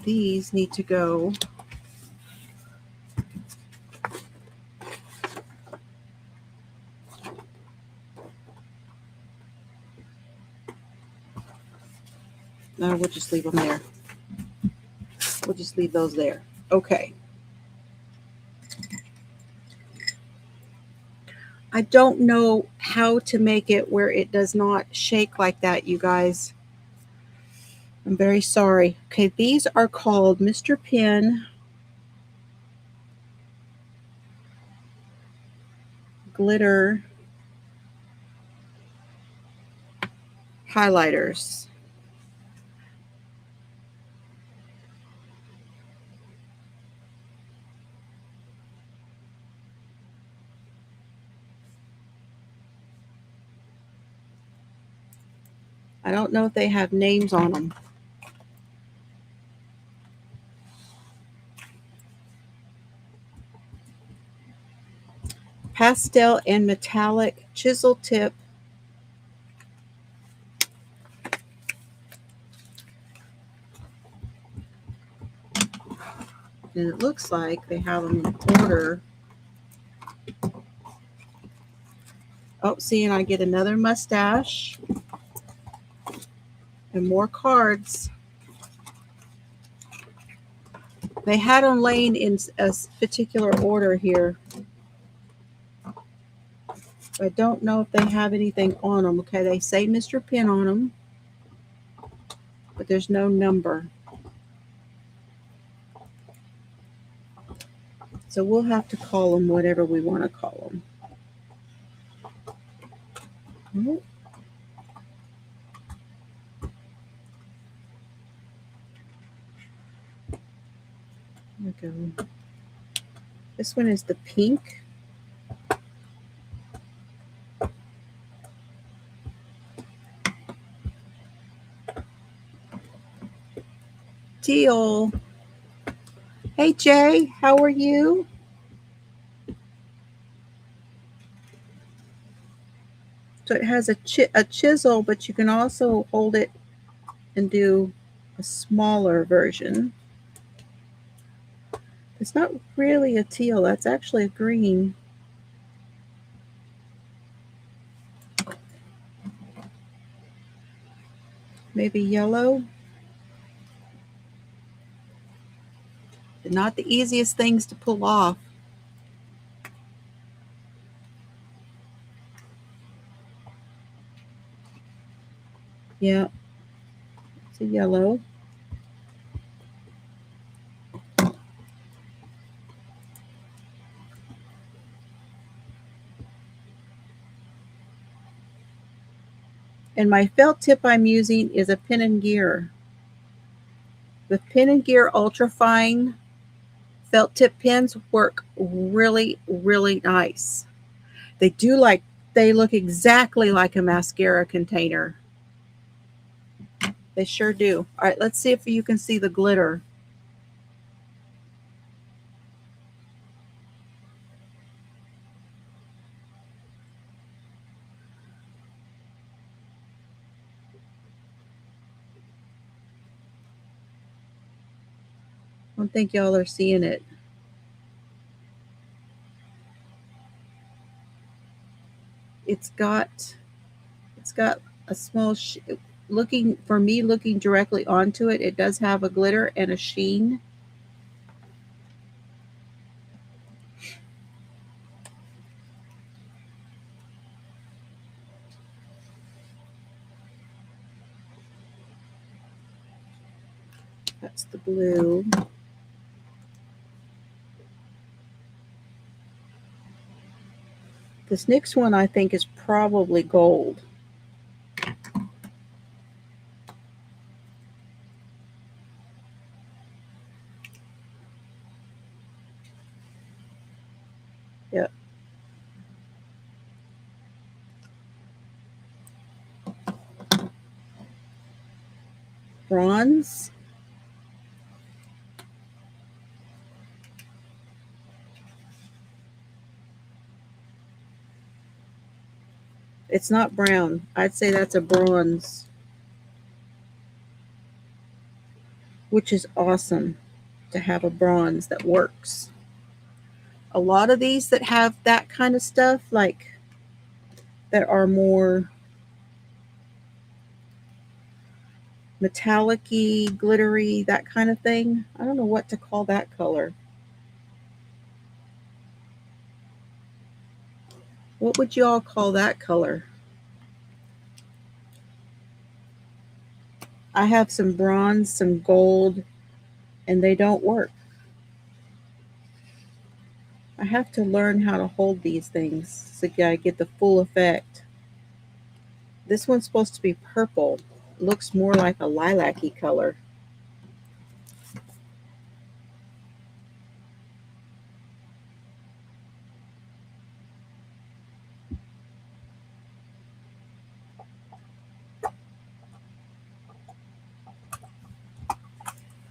These need to go. No, we'll just leave them there. We'll just leave those there. Okay. I don't know how to make it where it does not shake like that, you guys. I'm very sorry. Okay, these are called Mr. Pen Glitter Highlighters. I don't know if they have names on them. Pastel and metallic chisel tip. And it looks like they have them in order. Oh, see, and I get another mustache and more cards. They had them laying in a particular order here. I don't know if they have anything on them. Okay, they say Mr. Pen on them, but there's no number. So we'll have to call them whatever we want to call them. Oh. There we go. This one is the pink. Teal. Hey Jay, how are you? So it has a chisel, but you can also hold it and do a smaller version. It's not really a teal, that's actually a green. Maybe yellow. They're not the easiest things to pull off. Yeah, it's a yellow. And my felt tip I'm using is a Pen and Gear. The Pen and Gear Ultra Fine felt tip pens work really, really nice. They look exactly like a mascara container. They sure do. All right, let's see if you can see the glitter. I don't think y'all are seeing it. It's got a small looking directly onto it. It does have a glitter and a sheen. That's the blue. This next one I think is probably gold. bronze. It's not brown. I'd say that's a bronze, which is awesome to have a bronze that works. A lot of these that have that kind of stuff, like that are more metallic-y, glittery, that kind of thing. I don't know what to call that color. What would you all call that color? I have some bronze, some gold, and they don't work. I have to learn how to hold these things so I get the full effect. This one's supposed to be purple. It looks more like a lilac-y color.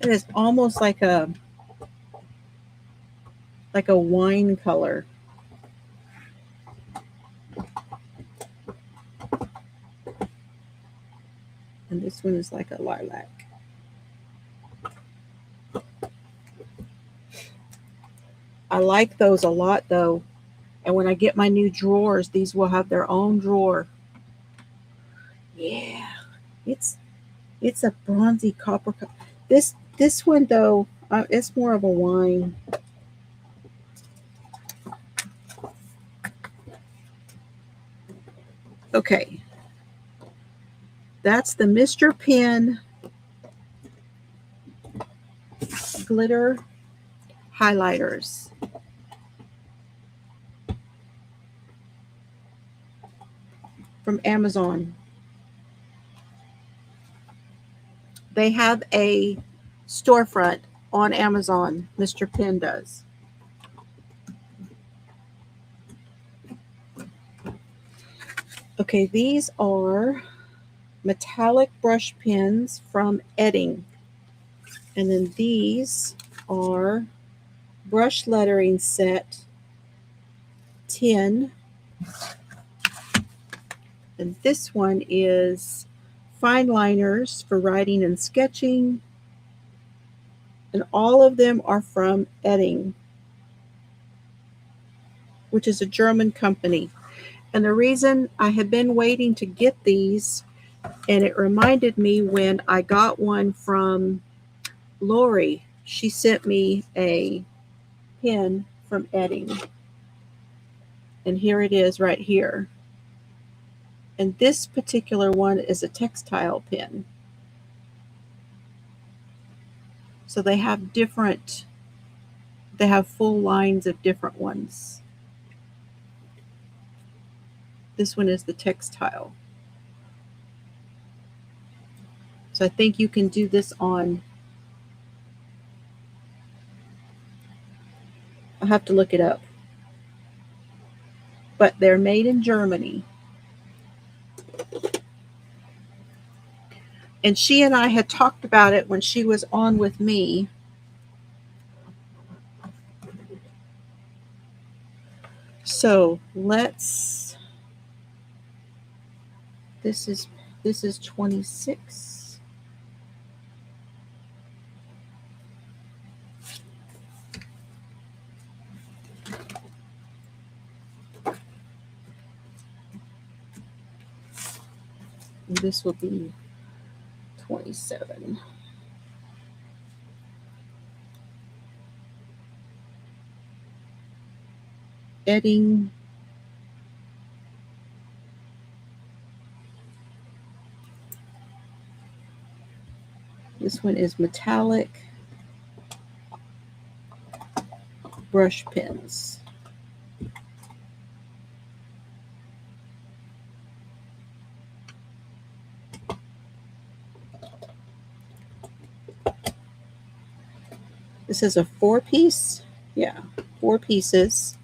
It is almost like a wine color. And this one is like a lilac. I like those a lot though. And when I get my new drawers, these will have their own drawer. Yeah, it's a bronzy copper. This one though, it's more of a wine. Okay, that's the Mr. Pen glitter highlighters. From Amazon. They have a storefront on Amazon. Mr. Pen does. Okay, these are metallic brush pens from Edding. And then these are brush lettering set 10. And this one is fine liners for writing and sketching. And all of them are from Edding, which is a German company. And the reason I had been waiting to get these, and it reminded me when I got one from Lori. She sent me a pen from Edding. And here it is right here. And this particular one is a textile pen. So they have full lines of different ones. This one is the textile. So I think you can do this on, I'll have to look it up. But they're made in Germany. And she and I had talked about it when she was on with me. So let's, this is 26. And this will be 27. Edding. This one is metallic brush pens. This is a 4-piece. Yeah, 4 pieces.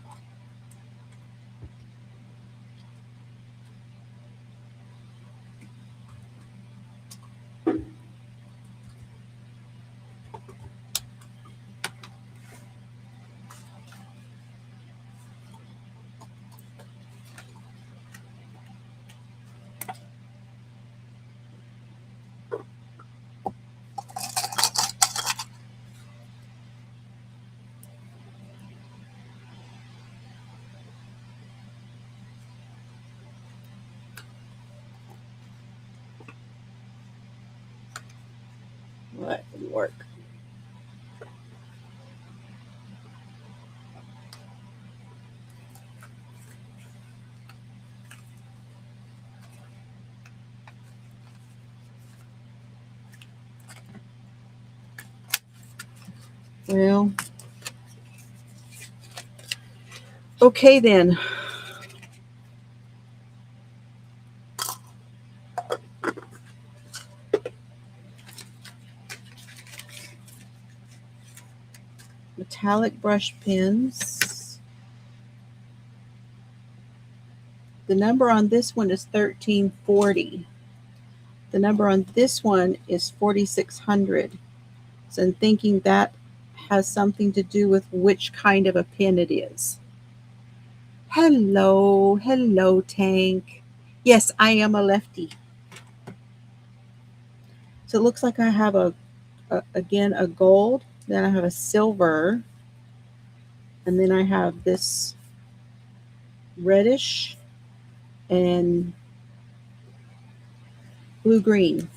Well, that didn't work. Well, okay then. Metallic brush pens. The number on this one is 1340. The number on this one is 4600. So I'm thinking that has something to do with which kind of a pen it is. Hello, hello, Tank. Yes, I am a lefty. So it looks like I have again a gold, then I have a silver, and then I have this reddish and blue green.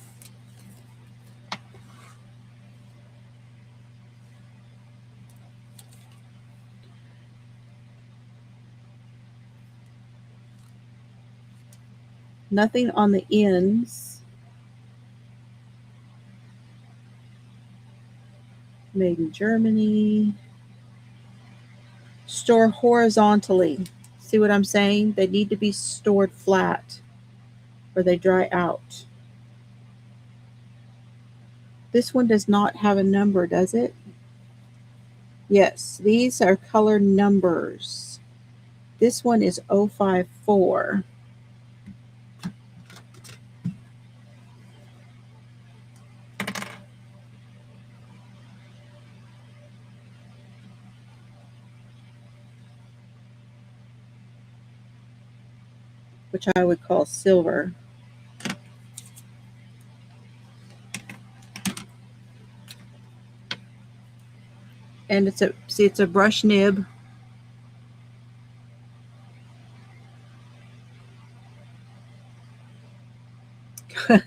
Nothing on the ends. Made in Germany. Store horizontally. See what I'm saying? They need to be stored flat or they dry out. This one does not have a number, does it? Yes, these are color numbers. This one is 054. Which I would call silver. And it's a brush nib.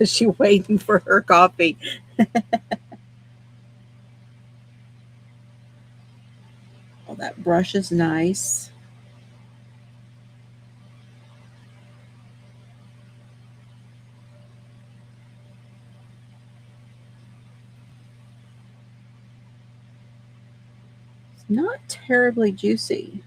She waiting for her coffee. Oh, that brush is nice. It's not terribly juicy.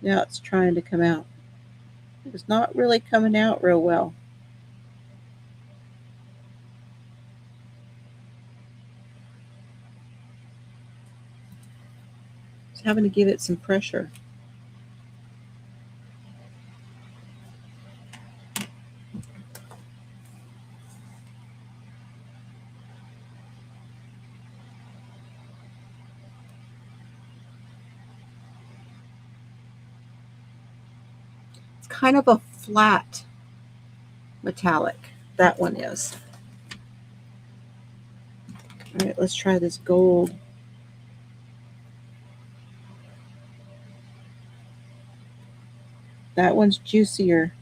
Now it's trying to come out. It's not really coming out real well. It's having to give it some pressure. It's kind of a flat metallic. That one is. All right, let's try this gold. That one's juicier.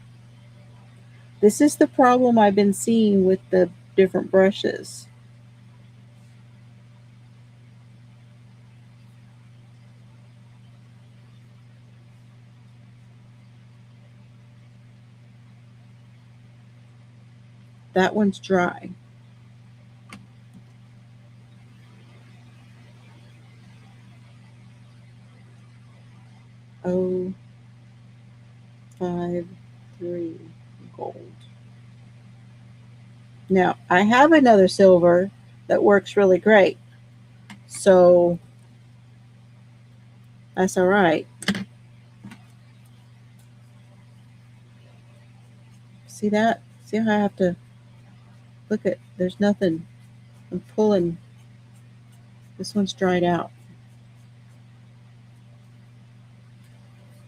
This is the problem I've been seeing with the different brushes. That one's dry. Oh, 5, 3, gold. Now, I have another silver that works really great. So, that's all right. See that? See how I have to there's nothing. I'm pulling. This one's dried out.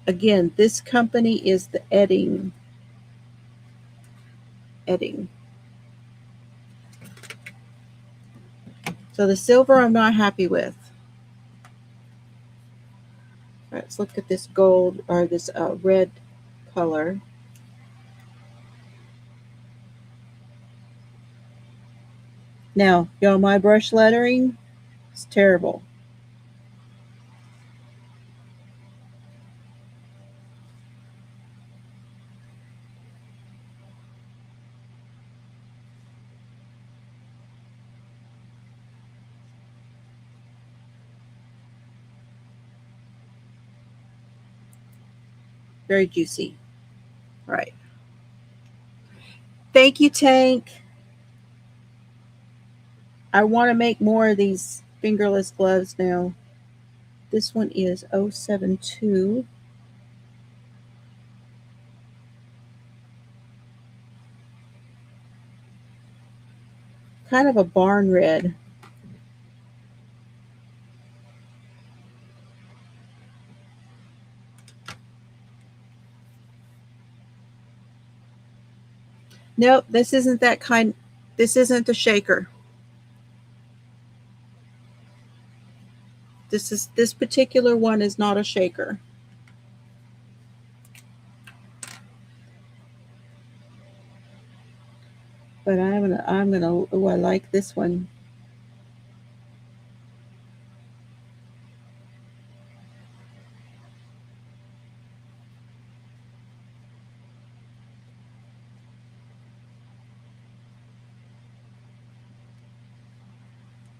Again, this company is the Edding. So the silver I'm not happy with. All right, let's look at this gold or this red color. Now, y'all, my brush lettering is terrible. Very juicy. All right. Thank you, Tank. I want to make more of these fingerless gloves now. This one is 072. Kind of a barn red. Nope, this isn't that kind. This isn't a shaker. This particular one is not a shaker. But I'm gonna. Oh, I like this one.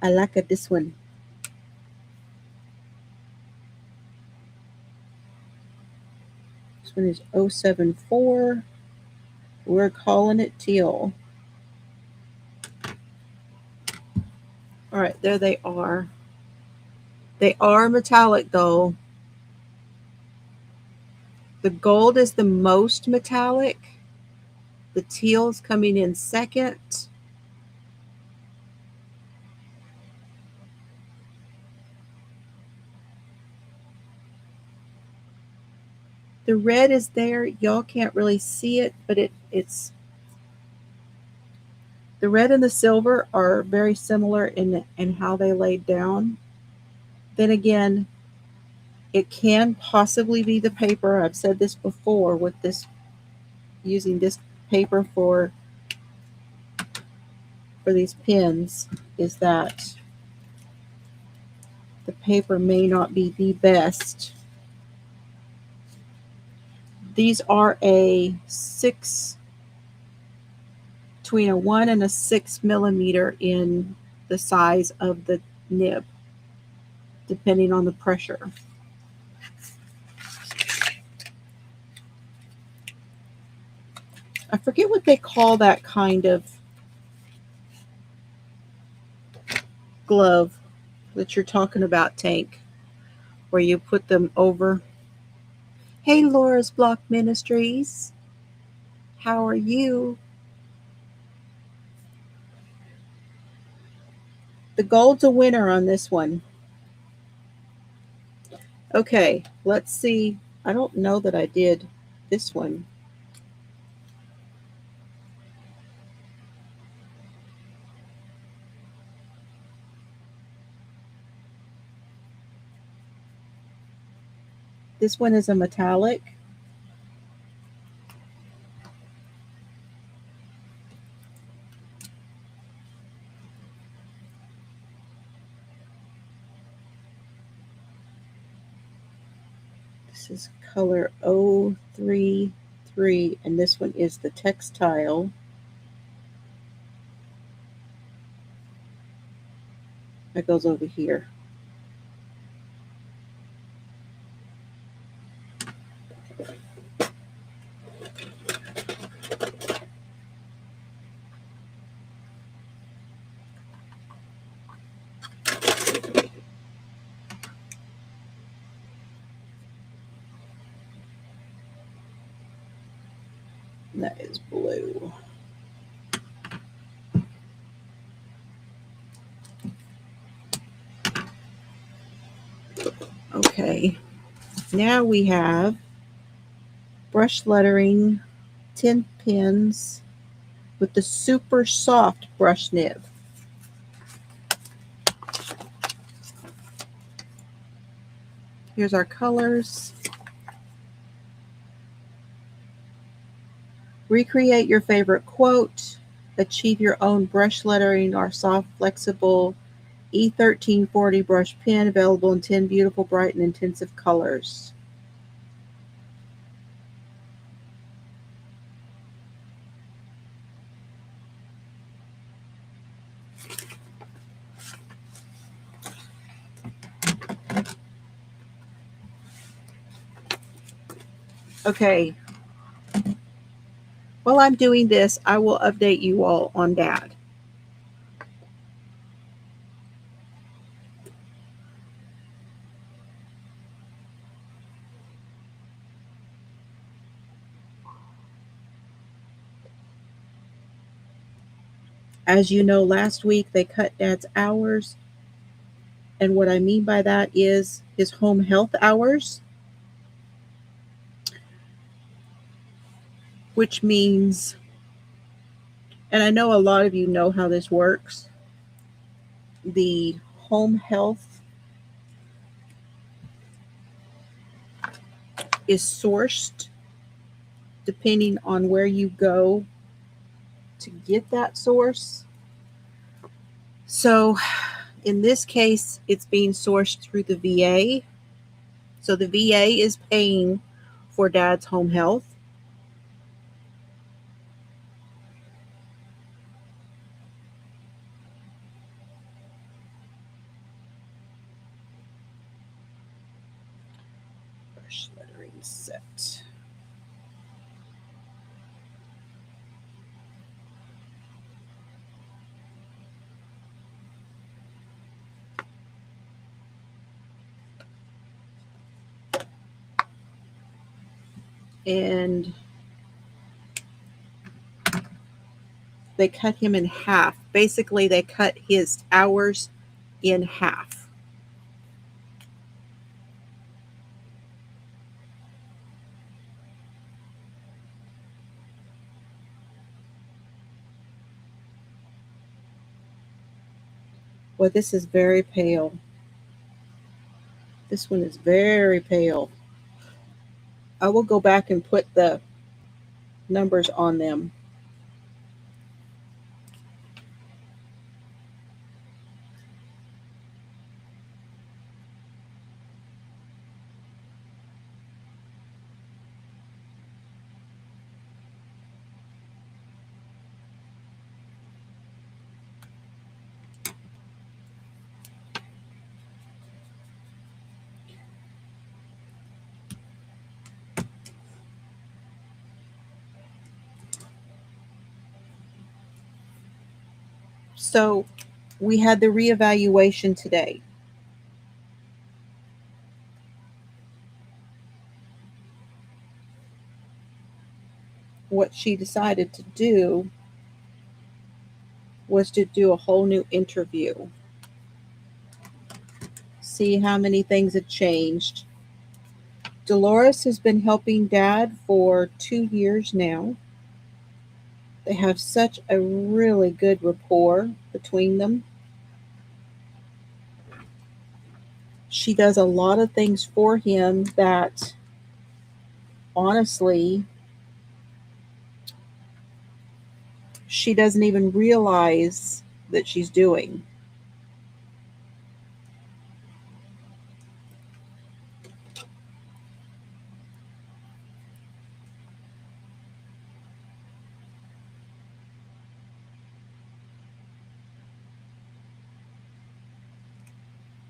I like this one. This one is 074. We're calling it teal. All right, there they are. They are metallic though. The gold is the most metallic. The teal's coming in second. The red is there. Y'all can't really see it, but it's the red and the silver are very similar in how they laid down. Then again, it can possibly be the paper. I've said this before with this using this paper for these pins is that the paper may not be the best. These are a 6 between a 1 and a 6 millimeter in the size of the nib, depending on the pressure. I forget what they call that kind of glove that you're talking about, Tank, where you put them over. Hey, Laura's Block Ministries. How are you? The gold's a winner on this one. Okay, let's see. I don't know that I did this one. This one is a metallic. This is color 033, and this one is the textile. That goes over here. That is blue. Okay, now we have brush lettering 10 pins with the super soft brush nib. Here's our colors. Recreate your favorite quote. Achieve your own brush lettering. Our soft, flexible E1340 brush pen, available in 10 beautiful, bright, and intensive colors. Okay, while I'm doing this, I will update you all on Dad. As you know, last week they cut Dad's hours. And what I mean by that is his home health hours, which means, and I know a lot of you know how this works, the home health is sourced depending on where you go to get that source. So in this case, it's being sourced through the VA. So the VA is paying for Dad's home health. Brush lettering set. And they cut him in half. Basically, they cut his hours in half. Well, this is very pale. This one is very pale. I will go back and put the numbers on them. So we had the reevaluation today. What she decided to do was to do a whole new interview. See how many things have changed. Dolores has been helping Dad for 2 years now. They have such a really good rapport between them. She does a lot of things for him that, honestly, she doesn't even realize that she's doing.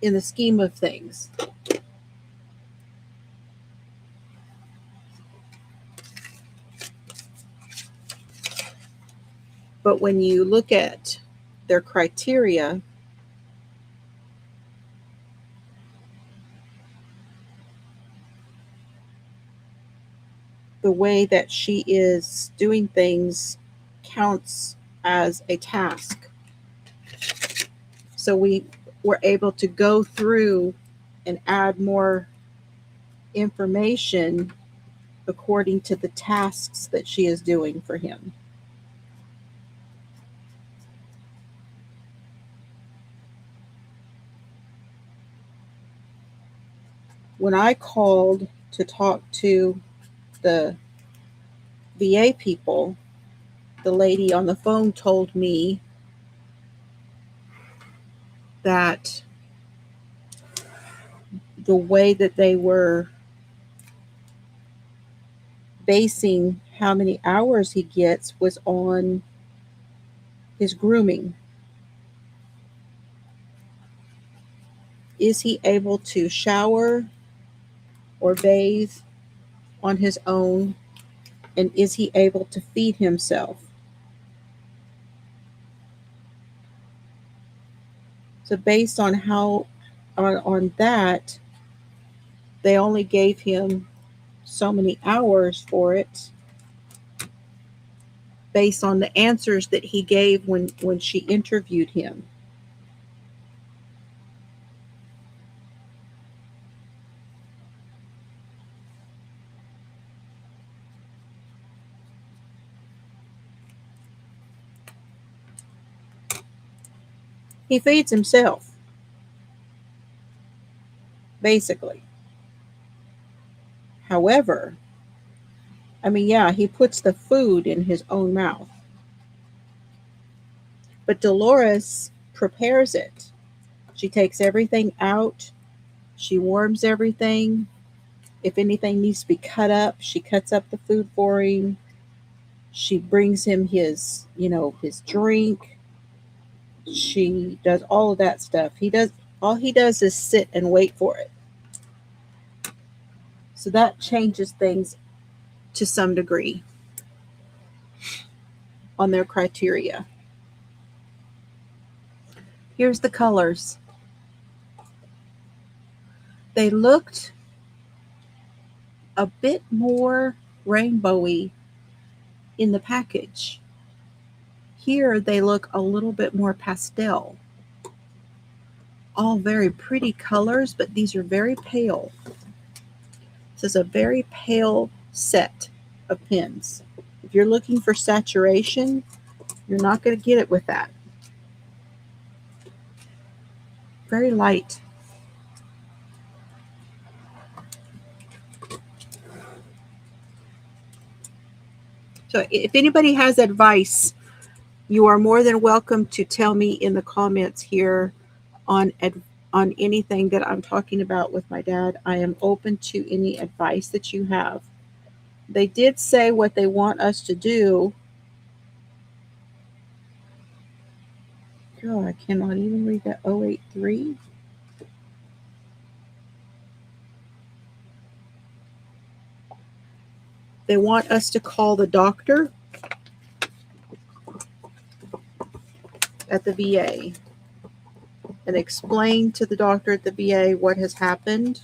In the scheme of things. But when you look at their criteria, the way that she is doing things counts as a task. So we were able to go through and add more information according to the tasks that she is doing for him. When I called to talk to the VA people, the lady on the phone told me that the way that they were basing how many hours he gets was on his grooming. Is he able to shower or bathe on his own? And is he able to feed himself? So based on on that, they only gave him so many hours for it based on the answers that he gave when she interviewed him. He feeds himself, basically. However, I mean, yeah, he puts the food in his own mouth. But Dolores prepares it. She takes everything out, she warms everything. If anything needs to be cut up, she cuts up the food for him. She brings him his drink. She does all of that stuff. All he does is sit and wait for it. So that changes things to some degree on their criteria. Here's the colors. They looked a bit more rainbowy in the package. Here they look a little bit more pastel. All very pretty colors, but these are very pale. This is a very pale set of pens. If you're looking for saturation, you're not going to get it with that. Very light. So if anybody has advice, you are more than welcome to tell me in the comments here on anything that I'm talking about with my dad. I am open to any advice that you have. They did say what they want us to do. Girl, I cannot even read that 083. They want us to call the doctor at the VA and explain to the doctor at the VA what has happened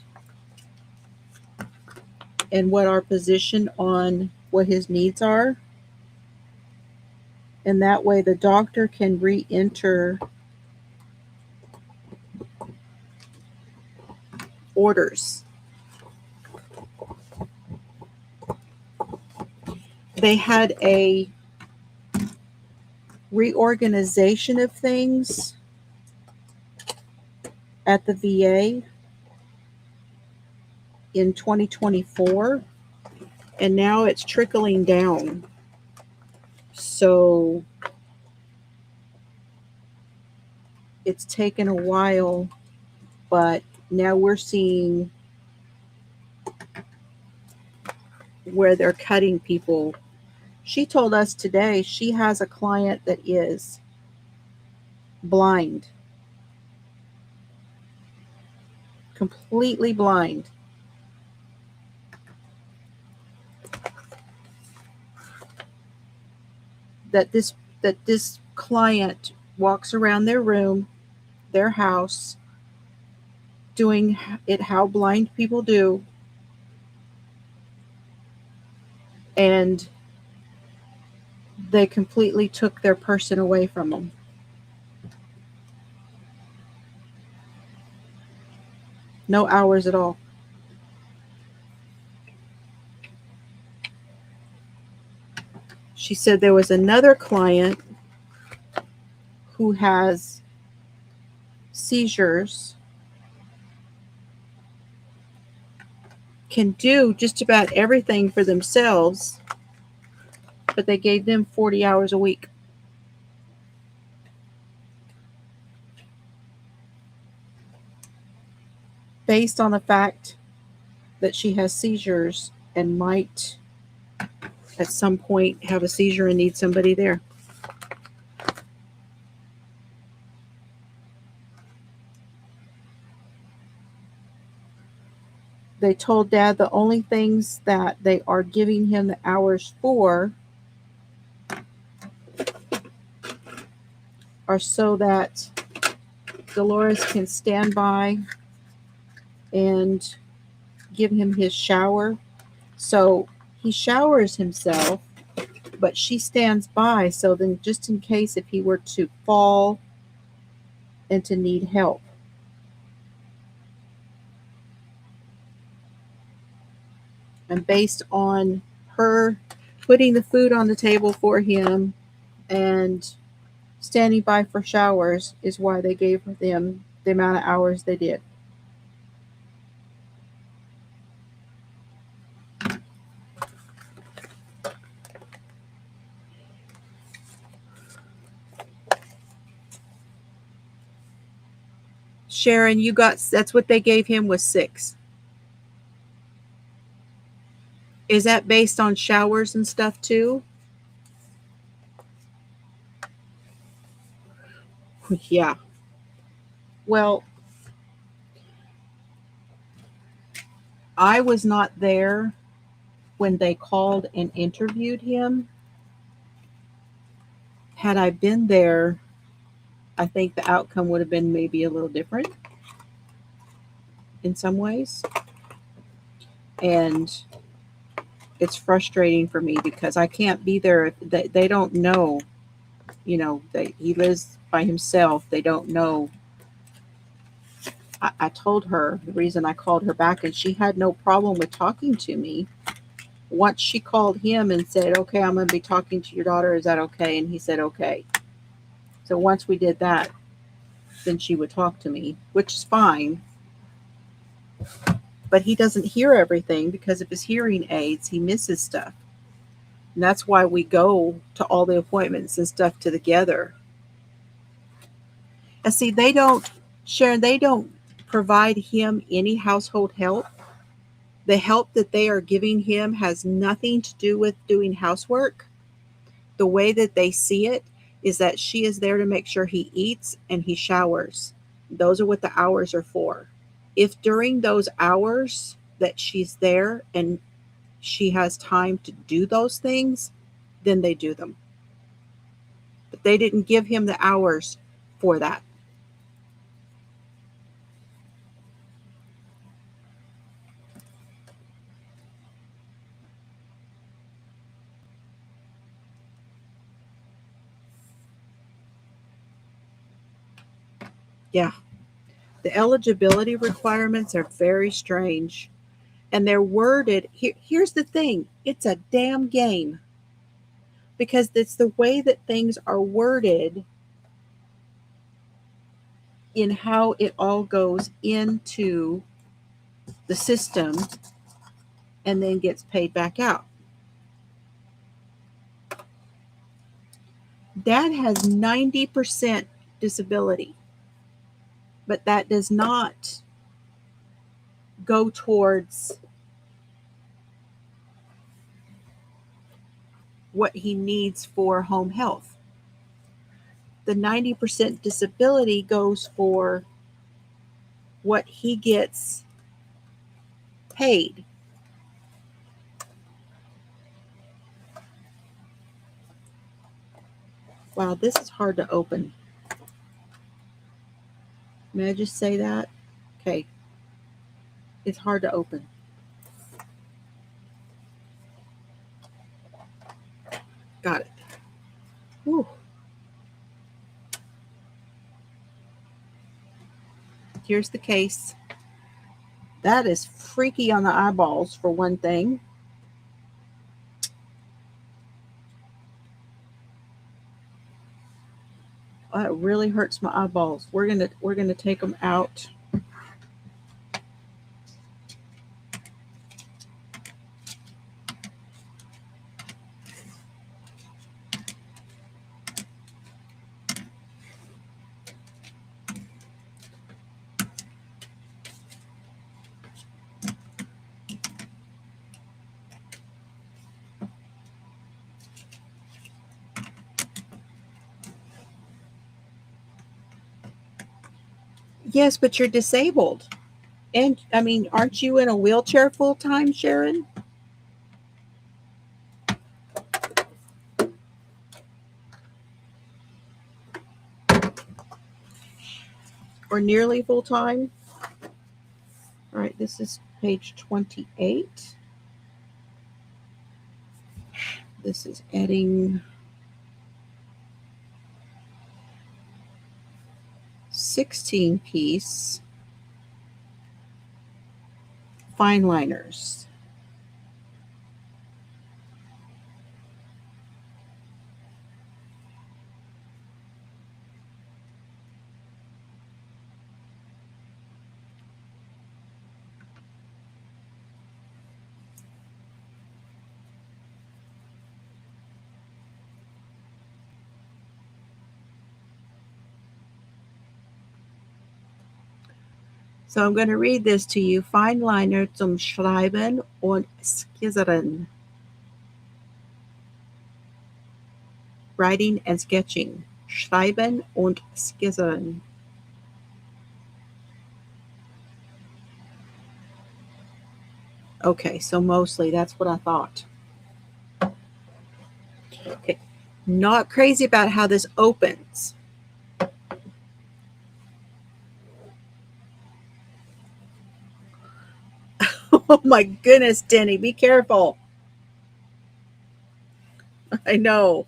and what our position on what his needs are. And that way the doctor can re-enter orders. They had a reorganization of things at the VA in 2024, and now it's trickling down. So it's taken a while, but now we're seeing where they're cutting people. She told us today she has a client that is blind, completely blind. That this client walks around their room, their house, doing it how blind people do, and they completely took their person away from them. No hours at all. She said there was another client who has seizures, can do just about everything for themselves, but they gave them 40 hours a week. Based on the fact that she has seizures and might at some point have a seizure and need somebody there. They told Dad the only things that they are giving him the hours for are so that Dolores can stand by and give him his shower. So he showers himself, but she stands by, so then just in case if he were to fall and to need help. And based on her putting the food on the table for him and standing by for showers is why they gave them the amount of hours they did. Sharon, you got, that's what they gave him was 6. Is that based on showers and stuff too? Yeah. Well, I was not there when they called and interviewed him. Had I been there, I think the outcome would have been maybe a little different in some ways. And it's frustrating for me because I can't be there. They don't know, you know, that he lives by himself. They don't know. I told her the reason I called her back, and she had no problem with talking to me. Once she called him and said, okay, I'm going to be talking to your daughter. Is that okay? And he said, okay. So once we did that, then she would talk to me, which is fine. But he doesn't hear everything because of his hearing aids. He misses stuff. And that's why we go to all the appointments and stuff together. And see, they don't, Sharon, they don't provide him any household help. The help that they are giving him has nothing to do with doing housework. The way that they see it is that she is there to make sure he eats and he showers. Those are what the hours are for. If during those hours that she's there and she has time to do those things, then they do them. But they didn't give him the hours for that. Yeah. The eligibility requirements are very strange. And they're worded. Here's the thing. It's a damn game. Because it's the way that things are worded in how it all goes into the system and then gets paid back out. Dad has 90% disability, but that does not go towards what he needs for home health. The 90% disability goes for what he gets paid. Wow, this is hard to open. May I just say that? Okay. It's hard to open. Got it. Whew. Here's the case. That is freaky on the eyeballs, for one thing. it really hurts my eyeballs. We're gonna take them out. Yes, but you're disabled. And I mean, aren't you in a wheelchair full time, Sharon? Or nearly full time? All right, this is page 28. This is adding 16-piece fine liners. So I'm going to read this to you. Feinliner zum Schreiben und Skizzieren. Writing and sketching. Schreiben und Skizzieren. Okay, so mostly that's what I thought. Okay, not crazy about how this opens. Oh my goodness, Denny, be careful. I know.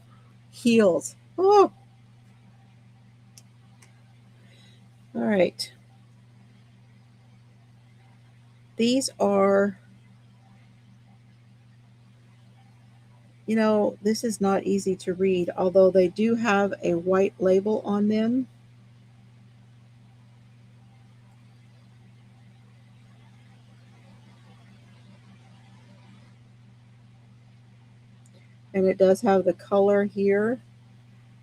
Heels. Oh. All right. These are, you know, this is not easy to read, although they do have a white label on them. And it does have the color here,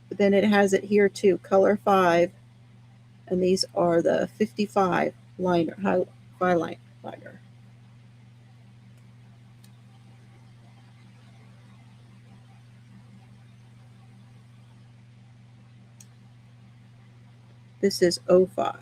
but then it has it here too, color 5, and these are the 55 liner, highlight liner. This is 05.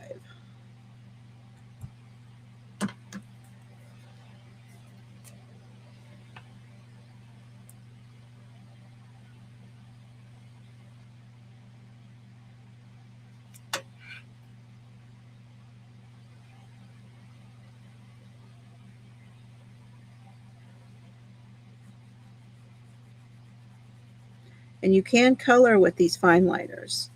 And you can color with these fine liners.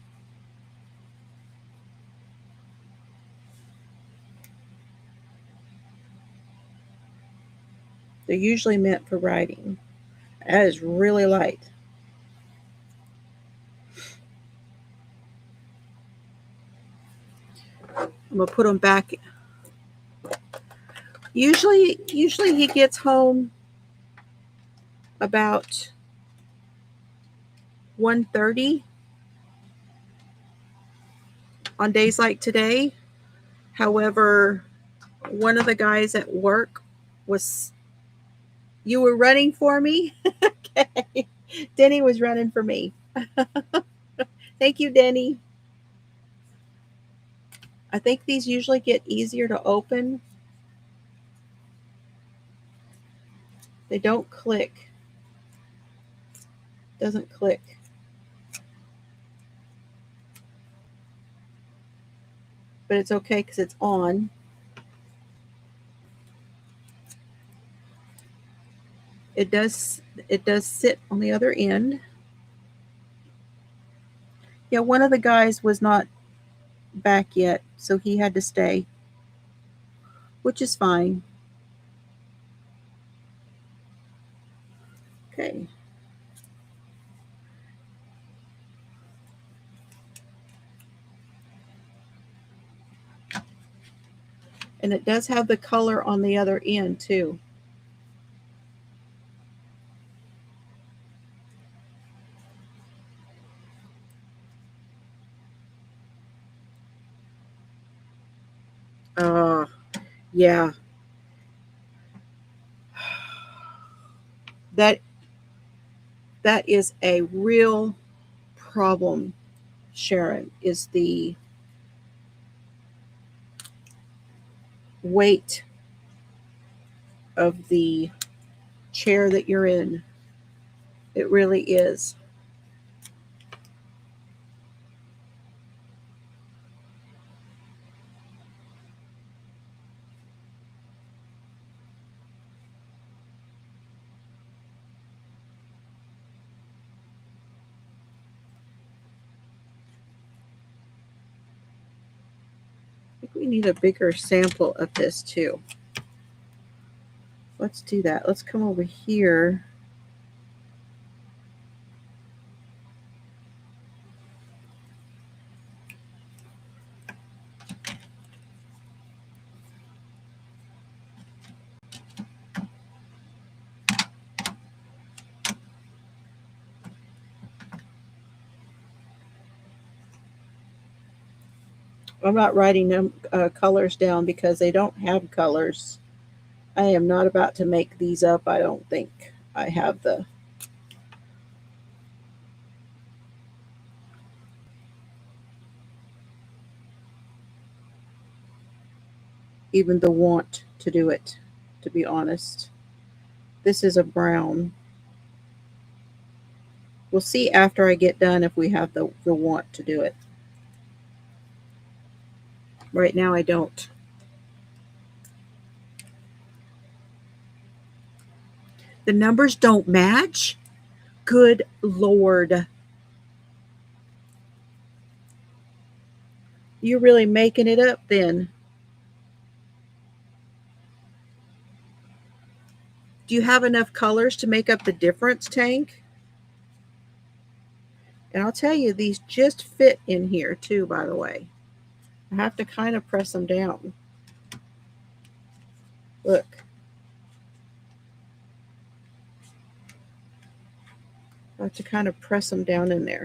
They're usually meant for writing. That is really light. I'm gonna put them back. Usually he gets home about 1:30 on days like today. However, one of the guys at work was, you were running for me? Okay. Denny was running for me. Thank you, Denny. I think these usually get easier to open. They don't click. Doesn't click. But it's okay because it's on. It does sit on the other end. Yeah, one of the guys was not back yet, so he had to stay, which is fine. Okay. And it does have the color on the other end too. Uh, yeah. That that is a real problem, Sharon, is the weight of the chair that you're in. It really is. I think we need a bigger sample of this too. Let's do that. Let's come over here. I'm not writing them colors down because they don't have colors. I am not about to make these up. I don't think I have the even the want to do it, to be honest. This is a brown. We'll see after I get done if we have the want to do it. Right now I don't. The numbers don't match? Good Lord. You're really making it up then. Do you have enough colors to make up the difference, Tank? And I'll tell you, these just fit in here too, by the way. I have to kind of press them down. Look. I have to kind of press them down in there.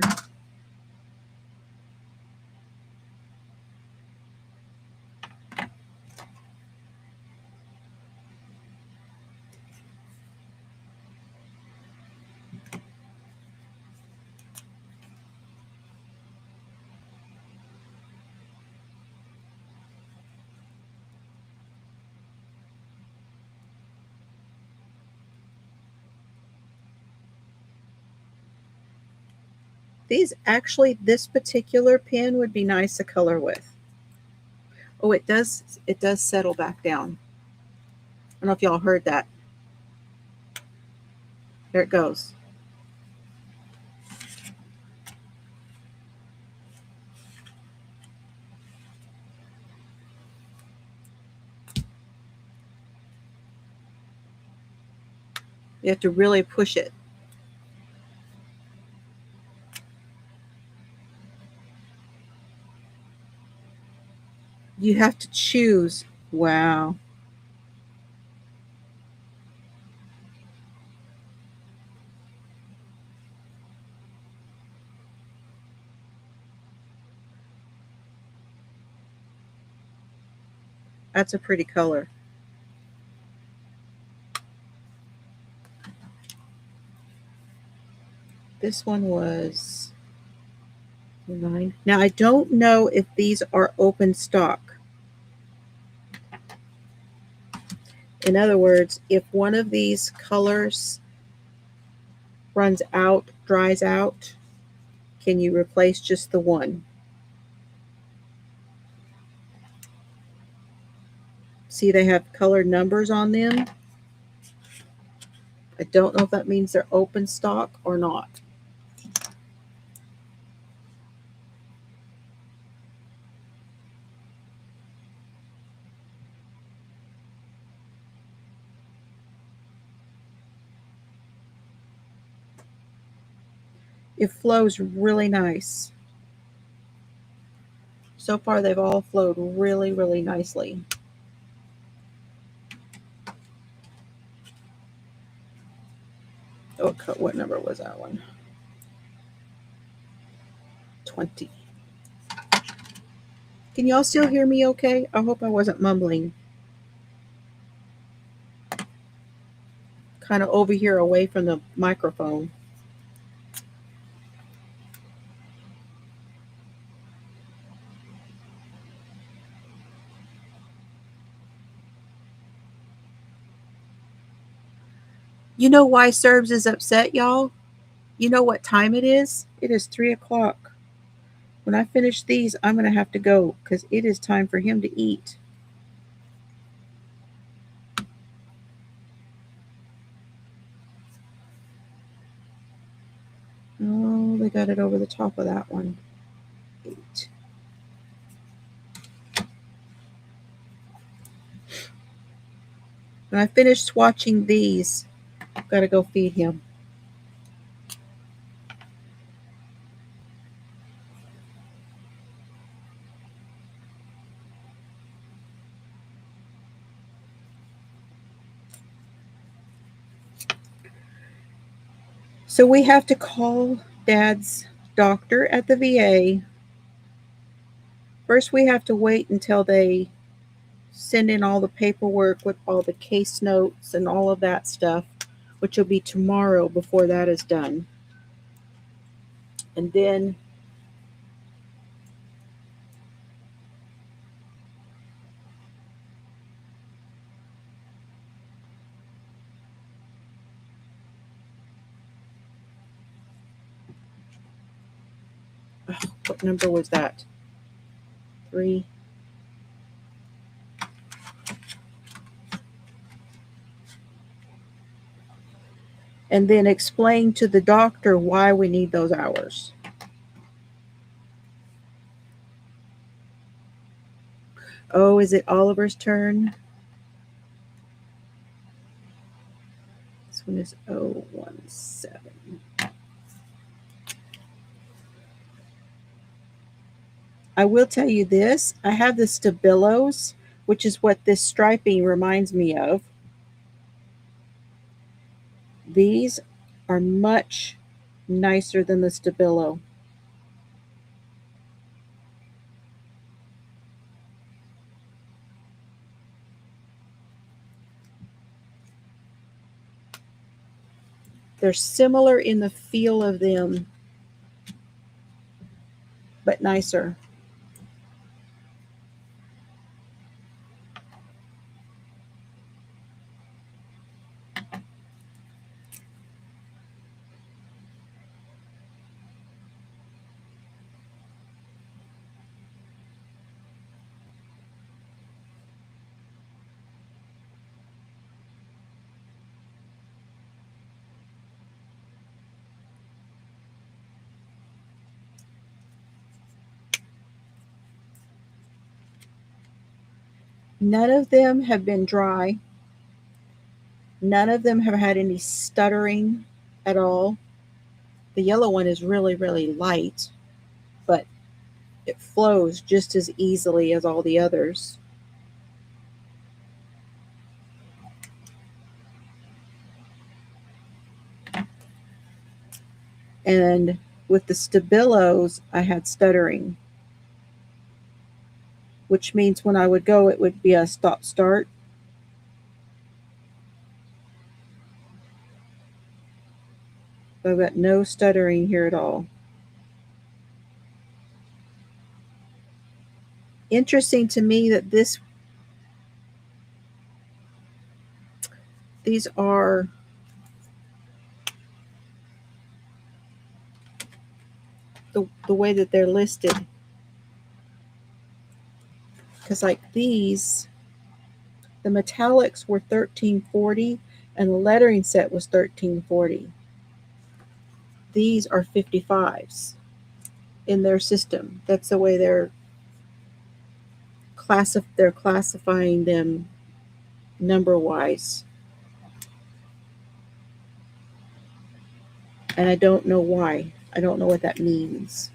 These actually, this particular pen would be nice to color with. Oh, it does settle back down. I don't know if y'all heard that. There it goes. You have to really push it. You have to choose. Wow. That's a pretty color. This one was 9. Now I don't know if these are open stock. In other words, if one of these colors runs out, dries out, can you replace just the one? See, they have colored numbers on them. I don't know if that means they're open stock or not. It flows really nice. So far, they've all flowed really, really nicely. Oh, what number was that one? 20. Can y'all still hear me okay? I hope I wasn't mumbling. Kind of over here away from the microphone. You know why Serbs is upset, y'all? You know what time it is? It is 3 o'clock. When I finish these, I'm going to have to go because it is time for him to eat. Oh, they got it over the top of that one. 8. When I finish swatching these, I've got to go feed him. So we have to call Dad's doctor at the VA. First, we have to wait until they send in all the paperwork with all the case notes and all of that stuff, which will be tomorrow before that is done. And then what number was that? 3. And then explain to the doctor why we need those hours. Oh, is it Oliver's turn? This one is 017. I will tell you this. I have the Stabilos, which is what this striping reminds me of. These are much nicer than the Stabilo. They're similar in the feel of them, but nicer. None of them have been dry. None of them have had any stuttering at all. The yellow one is really, really light, but it flows just as easily as all the others. And with the Stabilos, I had stuttering, which means when I would go, it would be a stop-start. I've got no stuttering here at all. Interesting to me that these are the way that they're listed. Because like these, the metallics were $13.40 and the lettering set was $13.40. These are 55s in their system. That's the way they're classifying them number wise. And I don't know why. I don't know what that means.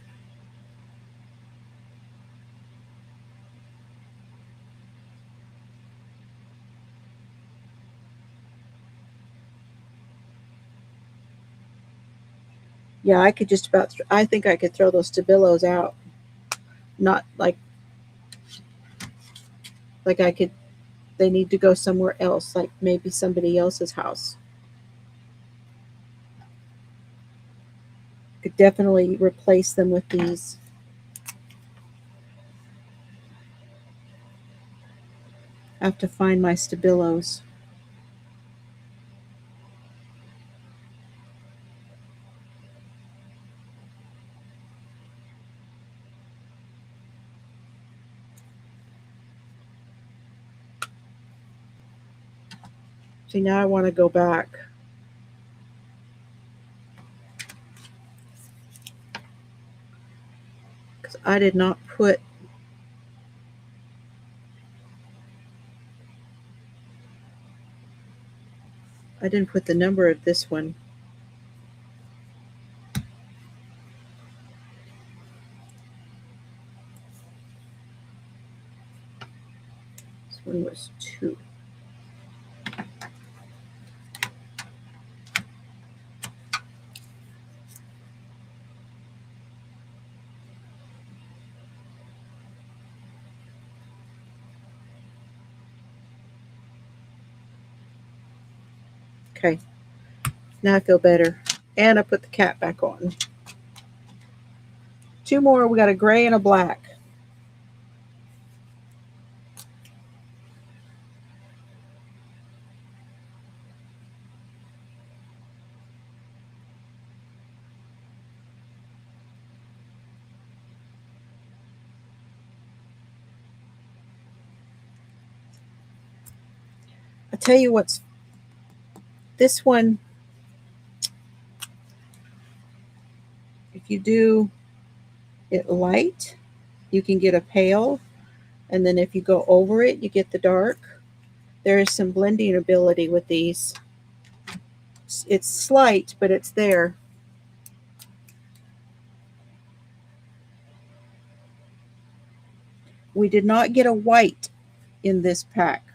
Yeah, I could just about, I think I could throw those Stabilos out. Not like I could, they need to go somewhere else, like maybe somebody else's house. Could definitely replace them with these. I have to find my Stabilos. See, now I want to go back. Because I did not put, I didn't put the number of this one. This one was 2. Okay, now I feel better. And I put the cap back on. 2 more. We got a gray and a black. I tell you what's, this one, if you do it light, you can get a pale, and then if you go over it, you get the dark. There is some blending ability with these. It's slight, but it's there. We did not get a white in this pack.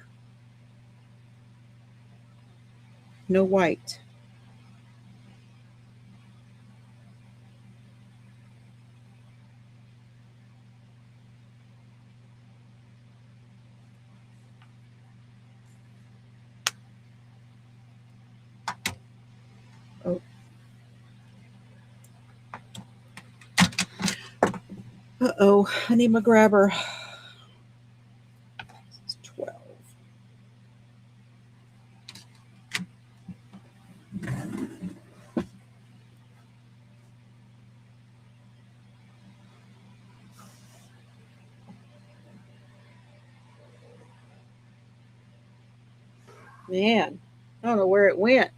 No white. Oh. Uh-oh, I need my grabber. It's 12. Man, I don't know where it went.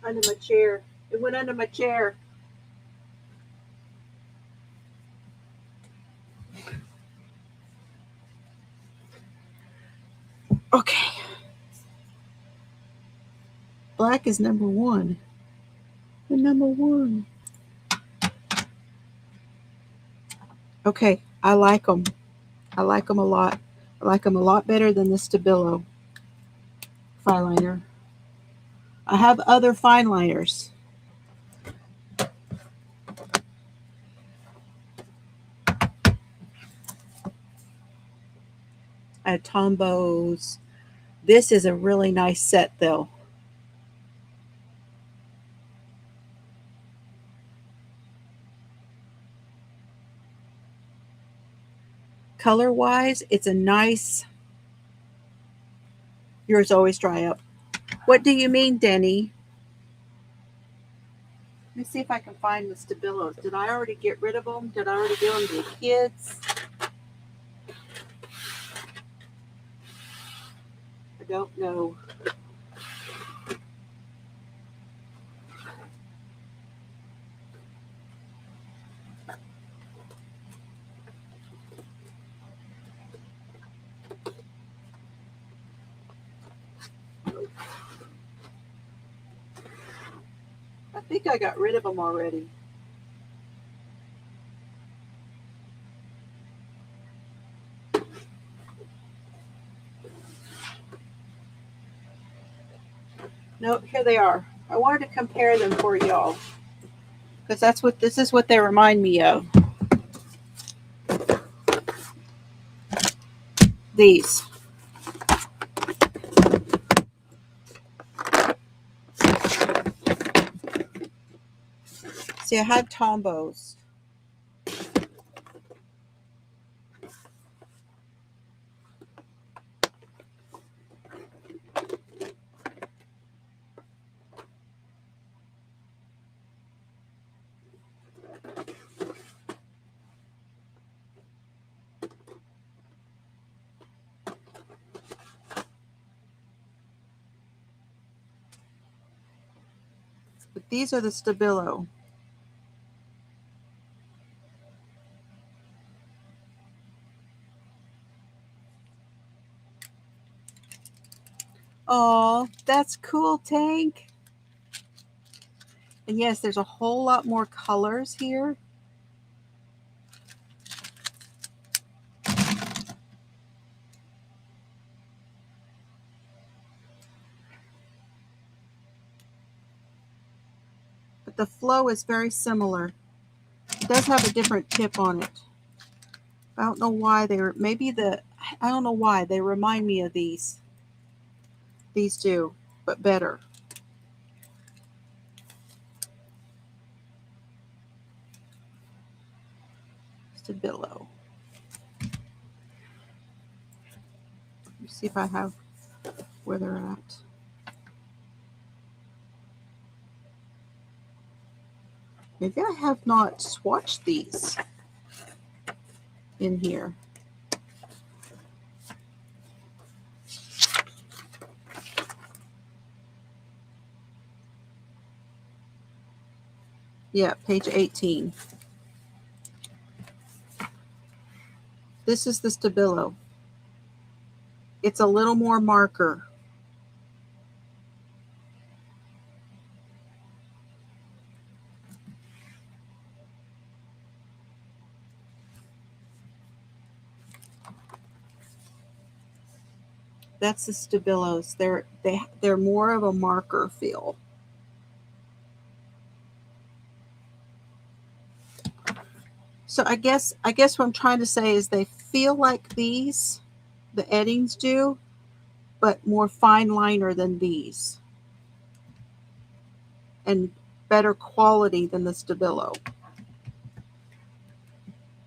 Under my chair. It went under my chair. Okay. Black is number 1. The number 1. Okay, I like them. I like them a lot. I like them a lot better than the Stabilo fine liner. I have other fine liners. I had Tombos. This is a really nice set though. Color wise, it's a nice. Yours always dry up. What do you mean, Denny? Let me see if I can find the Stabilos. Did I already get rid of them? Did I already give them to the kids? I don't know. I think I got rid of them already. No, here they are. I wanted to compare them for y'all because this is what they remind me of. These. See, I have Tombos. But these are the Stabilo. Oh, that's cool, Tank. And yes, there's a whole lot more colors here. But the flow is very similar. It does have a different tip on it. I don't know why they were, I don't know why they remind me of these. These do, but better. Stabilo. Let me see if I have where they're at. Maybe I have not swatched these in here. Yeah, page 18. This is the Stabilo. It's a little more marker. That's the Stabilos. They're more of a marker feel. So I guess what I'm trying to say is they feel like these, the Eddings do, but more fine liner than these. And better quality than the Stabilo.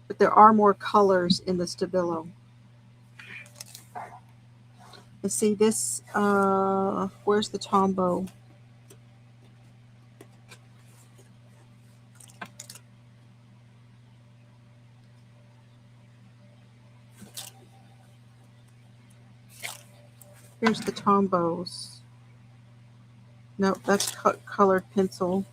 But there are more colors in the Stabilo. Let's see this, where's the Tombow? Here's the Tombows. No, that's colored pencil.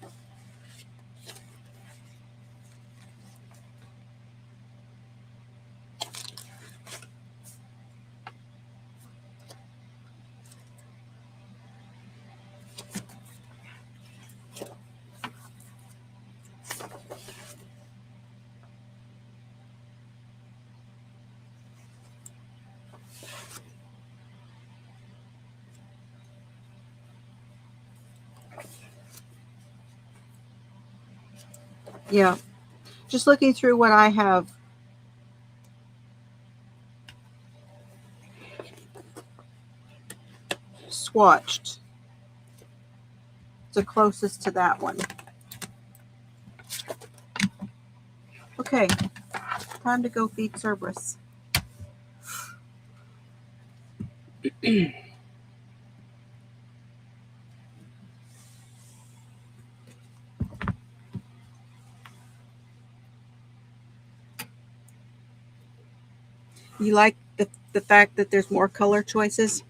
Yeah, just looking through what I have. Swatched. It's the closest to that one. Okay, time to go feed Cerberus. You like the fact that there's more color choices?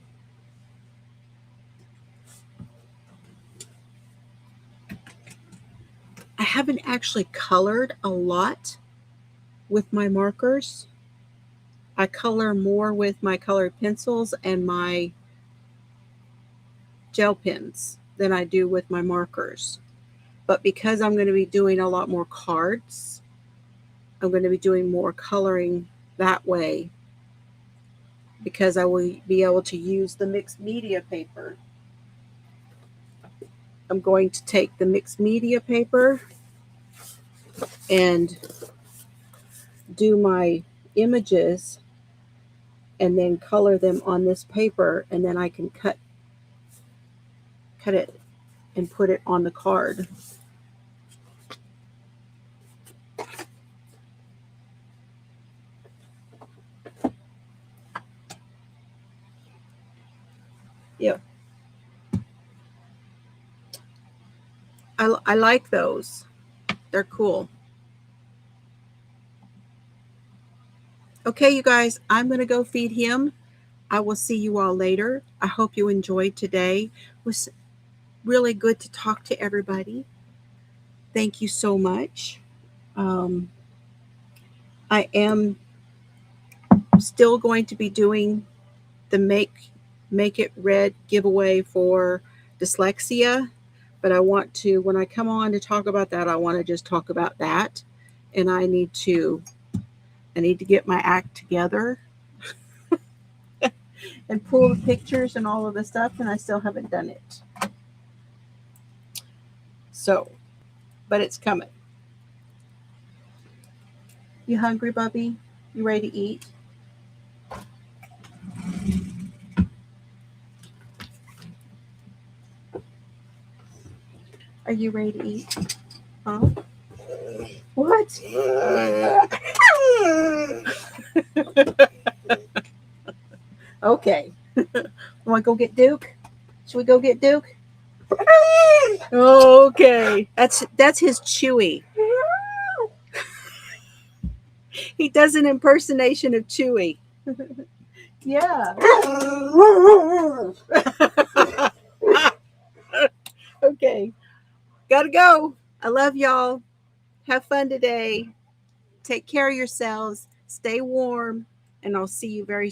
I haven't actually colored a lot with my markers. I color more with my colored pencils and my gel pens than I do with my markers. But because I'm going to be doing a lot more cards, I'm going to be doing more coloring that way, because I will be able to use the mixed media paper. I'm going to take the mixed media paper and do my images and then color them on this paper, and then I can cut it and put it on the card. Yeah. I like those. They're cool. Okay, you guys, I'm going to go feed him. I will see you all later. I hope you enjoyed today. It was really good to talk to everybody. Thank you so much. I am still going to be doing the Make It Red giveaway for dyslexia, but I want to, when I come on to talk about that, I want to just talk about that. And I need to get my act together and pull the pictures and all of the stuff, and I still haven't done it. So, but it's coming. You hungry, Bubby? You ready to eat? Are you ready to eat? Huh? What? Okay. Want to go get Duke? Should we go get Duke? Okay. That's his Chewy. He does an impersonation of Chewy. Yeah. Okay. Gotta go. I love y'all. Have fun today. Take care of yourselves. Stay warm. And I'll see you very